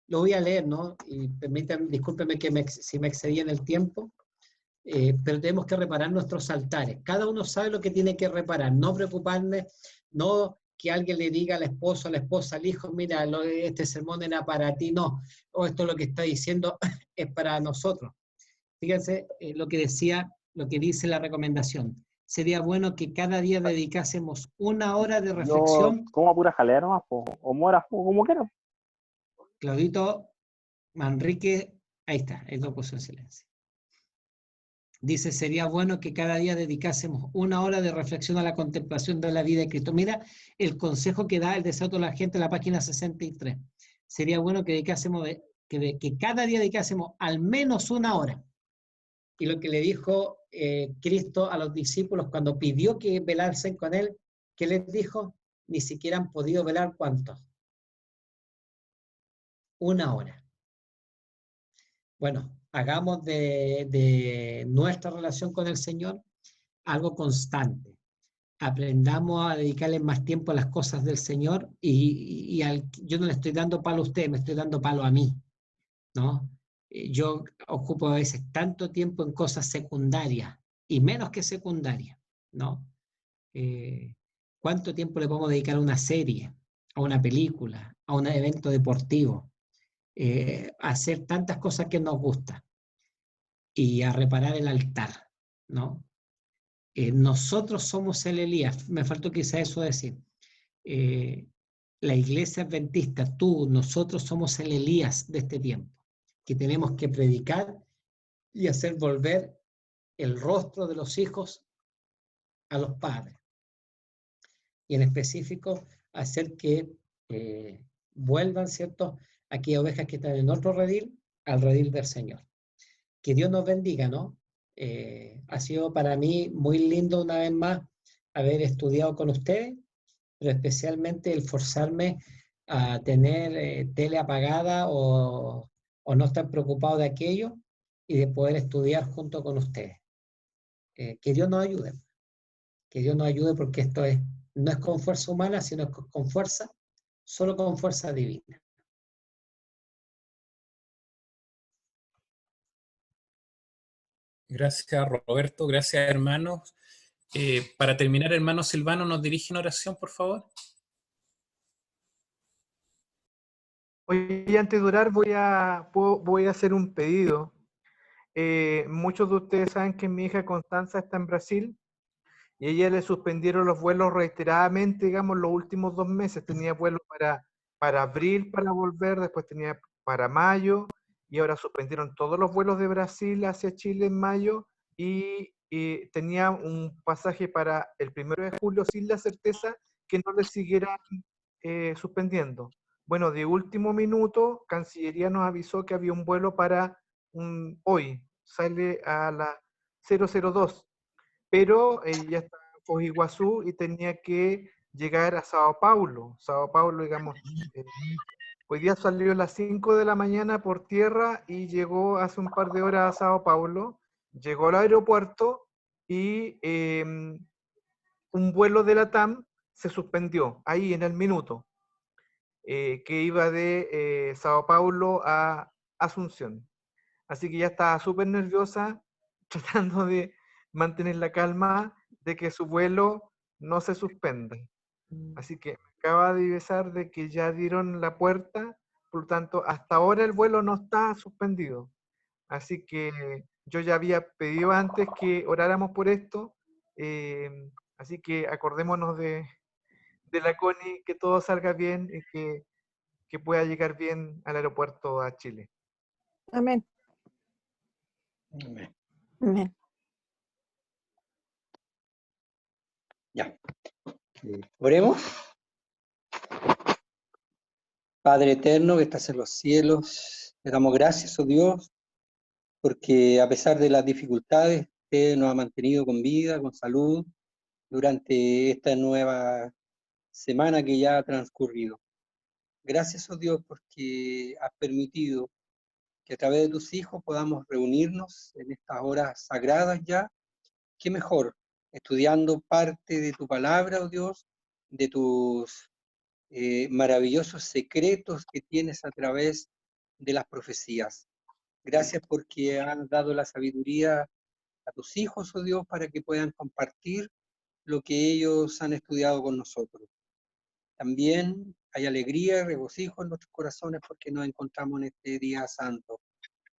lo voy a leer, ¿no? Y discúlpenme si me excedí en el tiempo, pero tenemos que reparar nuestros altares. Cada uno sabe lo que tiene que reparar, no preocuparnos, no que alguien le diga al esposo, a la esposa, al hijo, mira, este sermón era para ti, no, o esto lo que está diciendo es para nosotros. Fíjense lo que dice la recomendación. Sería bueno que cada día dedicásemos 1 hora de reflexión. Yo como pura jalea nomás, o muera, como quiera. Claudito Manrique, ahí está, él lo puso en silencio. Dice, sería bueno que cada día dedicásemos 1 hora de reflexión a la contemplación de la vida de Cristo. Mira el consejo que da el deseo de la gente en la página 63. Sería bueno que que cada día dedicásemos al menos 1 hora. Y lo que le dijo Cristo a los discípulos cuando pidió que velasen con él, ¿qué les dijo? Ni siquiera han podido velar, ¿cuántos? 1 hora. Bueno, hagamos de nuestra relación con el Señor algo constante. Aprendamos a dedicarle más tiempo a las cosas del Señor yo no le estoy dando palo a usted, me estoy dando palo a mí, ¿no? Yo ocupo a veces tanto tiempo en cosas secundarias y menos que secundarias, ¿no? ¿Cuánto tiempo le podemos dedicar a una serie, a una película, a un evento deportivo? A hacer tantas cosas que nos gustan y a reparar el altar, ¿no? Nosotros somos el Elías, me faltó quizá eso decir. La iglesia adventista, nosotros somos el Elías de este tiempo, que tenemos que predicar y hacer volver el rostro de los hijos a los padres. Y en específico, hacer que vuelvan, ¿cierto?, aquellas ovejas que están en otro redil, al redil del Señor. Que Dios nos bendiga, ¿no? Ha sido para mí muy lindo una vez más haber estudiado con ustedes, pero especialmente el forzarme a tener tele apagada o no estar preocupado de aquello y de poder estudiar junto con ustedes. Que Dios nos ayude. Que Dios nos ayude porque esto no es con fuerza humana, sino con fuerza, solo con fuerza divina. Gracias, Roberto. Gracias, hermanos. Para terminar, hermano Silvano, ¿nos dirige una oración, por favor? Hoy, antes de orar, voy a hacer un pedido. Muchos de ustedes saben que mi hija Constanza está en Brasil y a ella le suspendieron los vuelos reiteradamente, digamos, los últimos 2 meses. Tenía vuelos para abril para volver, después tenía para mayo, y ahora suspendieron todos los vuelos de Brasil hacia Chile en mayo, y tenía un pasaje para el 1 de julio sin la certeza que no le siguieran suspendiendo. Bueno, de último minuto, Cancillería nos avisó que había un vuelo para hoy, sale a las 002, pero ella está en Foz do Iguazú y tenía que llegar a Sao Paulo. Sao Paulo, digamos, hoy día salió a las 5 de la mañana por tierra y llegó hace un par de horas a Sao Paulo, llegó al aeropuerto y un vuelo de la TAM se suspendió ahí en el minuto, que iba de Sao Paulo a Asunción. Así que ya estaba súper nerviosa, tratando de mantener la calma de que su vuelo no se suspenda. Así que acaba de avisar de que ya dieron la puerta, por lo tanto, hasta ahora el vuelo no está suspendido. Así que yo ya había pedido antes que oráramos por esto, así que acordémonos de la Connie, que todo salga bien y que pueda llegar bien al aeropuerto a Chile. Amén. Amén. Amén. Ya. Oremos. Padre eterno que estás en los cielos, te damos gracias, oh Dios, porque a pesar de las dificultades, usted nos ha mantenido con vida, con salud, durante esta nueva semana que ya ha transcurrido. Gracias, oh Dios, porque has permitido que a través de tus hijos podamos reunirnos en estas horas sagradas ya. ¿Qué mejor? Estudiando parte de tu palabra, oh Dios, de tus maravillosos secretos que tienes a través de las profecías. Gracias porque has dado la sabiduría a tus hijos, oh Dios, para que puedan compartir lo que ellos han estudiado con nosotros. También hay alegría y regocijo en nuestros corazones porque nos encontramos en este día santo.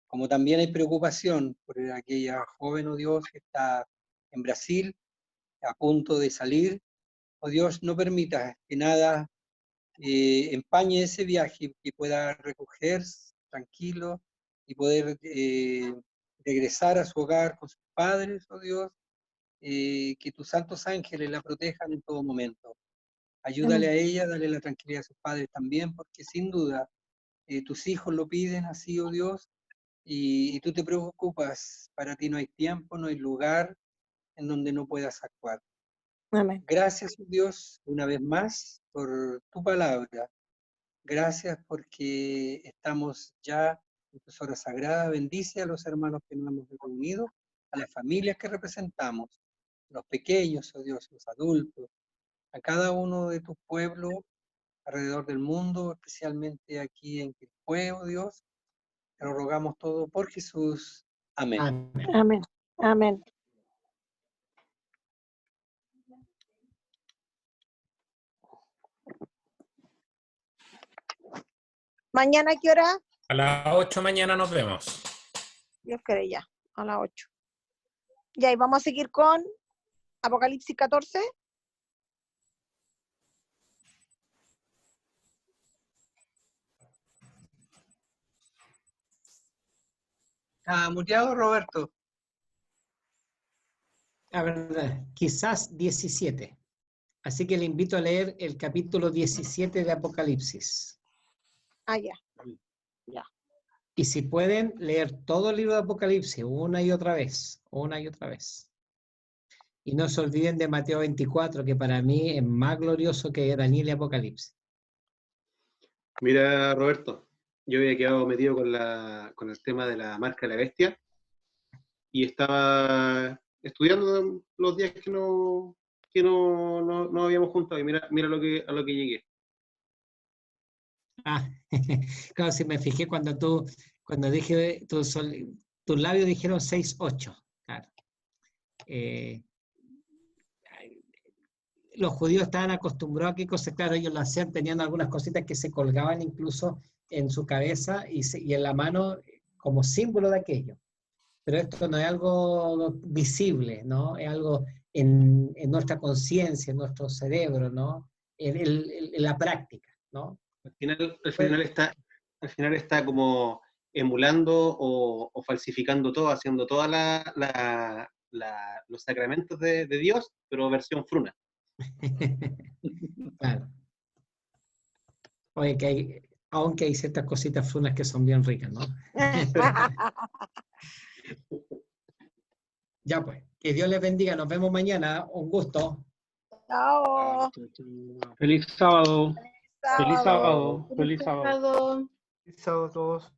Como también hay preocupación por aquella joven, oh Dios, que está en Brasil, a punto de salir. Oh Dios, no permitas que nada empañe ese viaje, que pueda recogerse tranquilo y poder regresar a su hogar con sus padres, oh Dios, que tus santos ángeles la protejan en todo momento. Ayúdale a ella, dale la tranquilidad a sus padres también, porque sin duda tus hijos lo piden así, oh Dios, y tú te preocupas. Para ti no hay tiempo, no hay lugar en donde no puedas actuar. Amén. Gracias, Dios, una vez más por tu palabra. Gracias porque estamos ya en tus horas sagradas. Bendice a los hermanos que nos hemos reunido, a las familias que representamos, los pequeños, oh Dios, los adultos, a cada uno de tus pueblos alrededor del mundo, especialmente aquí en Quilpué, oh Dios. Te lo rogamos todo por Jesús. Amén. Amén. Amén. Amén. ¿Mañana a qué hora? A las 8 mañana nos vemos. Dios quiere ya, a las 8. Ya, y vamos a seguir con Apocalipsis 14. ¿Está muteado, Roberto? La verdad, quizás 17. Así que le invito a leer el capítulo 17 de Apocalipsis. Ah, ya. Y si pueden, leer todo el libro de Apocalipsis una y otra vez, una y otra vez. Y no se olviden de Mateo 24, que para mí es más glorioso que Daniel y Apocalipsis. Mira, Roberto, yo había quedado metido con el tema de la marca de la bestia y estaba estudiando los días que no habíamos juntado y mira a lo que llegué. Ah, claro, si me fijé cuando dije, tus labios dijeron 6-8, claro. Los judíos estaban acostumbrados a qué cosas, claro, ellos lo hacían, tenían algunas cositas que se colgaban incluso en su cabeza y en la mano como símbolo de aquello. Pero esto no es algo visible, ¿no? Es algo en nuestra conciencia, en nuestro cerebro, ¿no? En la práctica, ¿no? Al final está como emulando o falsificando todo, haciendo todos los sacramentos de Dios, pero versión fruna. Claro. Oye, aunque hay ciertas cositas frunas que son bien ricas, ¿no? Ya pues, que Dios les bendiga, nos vemos mañana, un gusto. Chao. Feliz sábado. Feliz Feliz sábado. Feliz sábado. Chao a todos.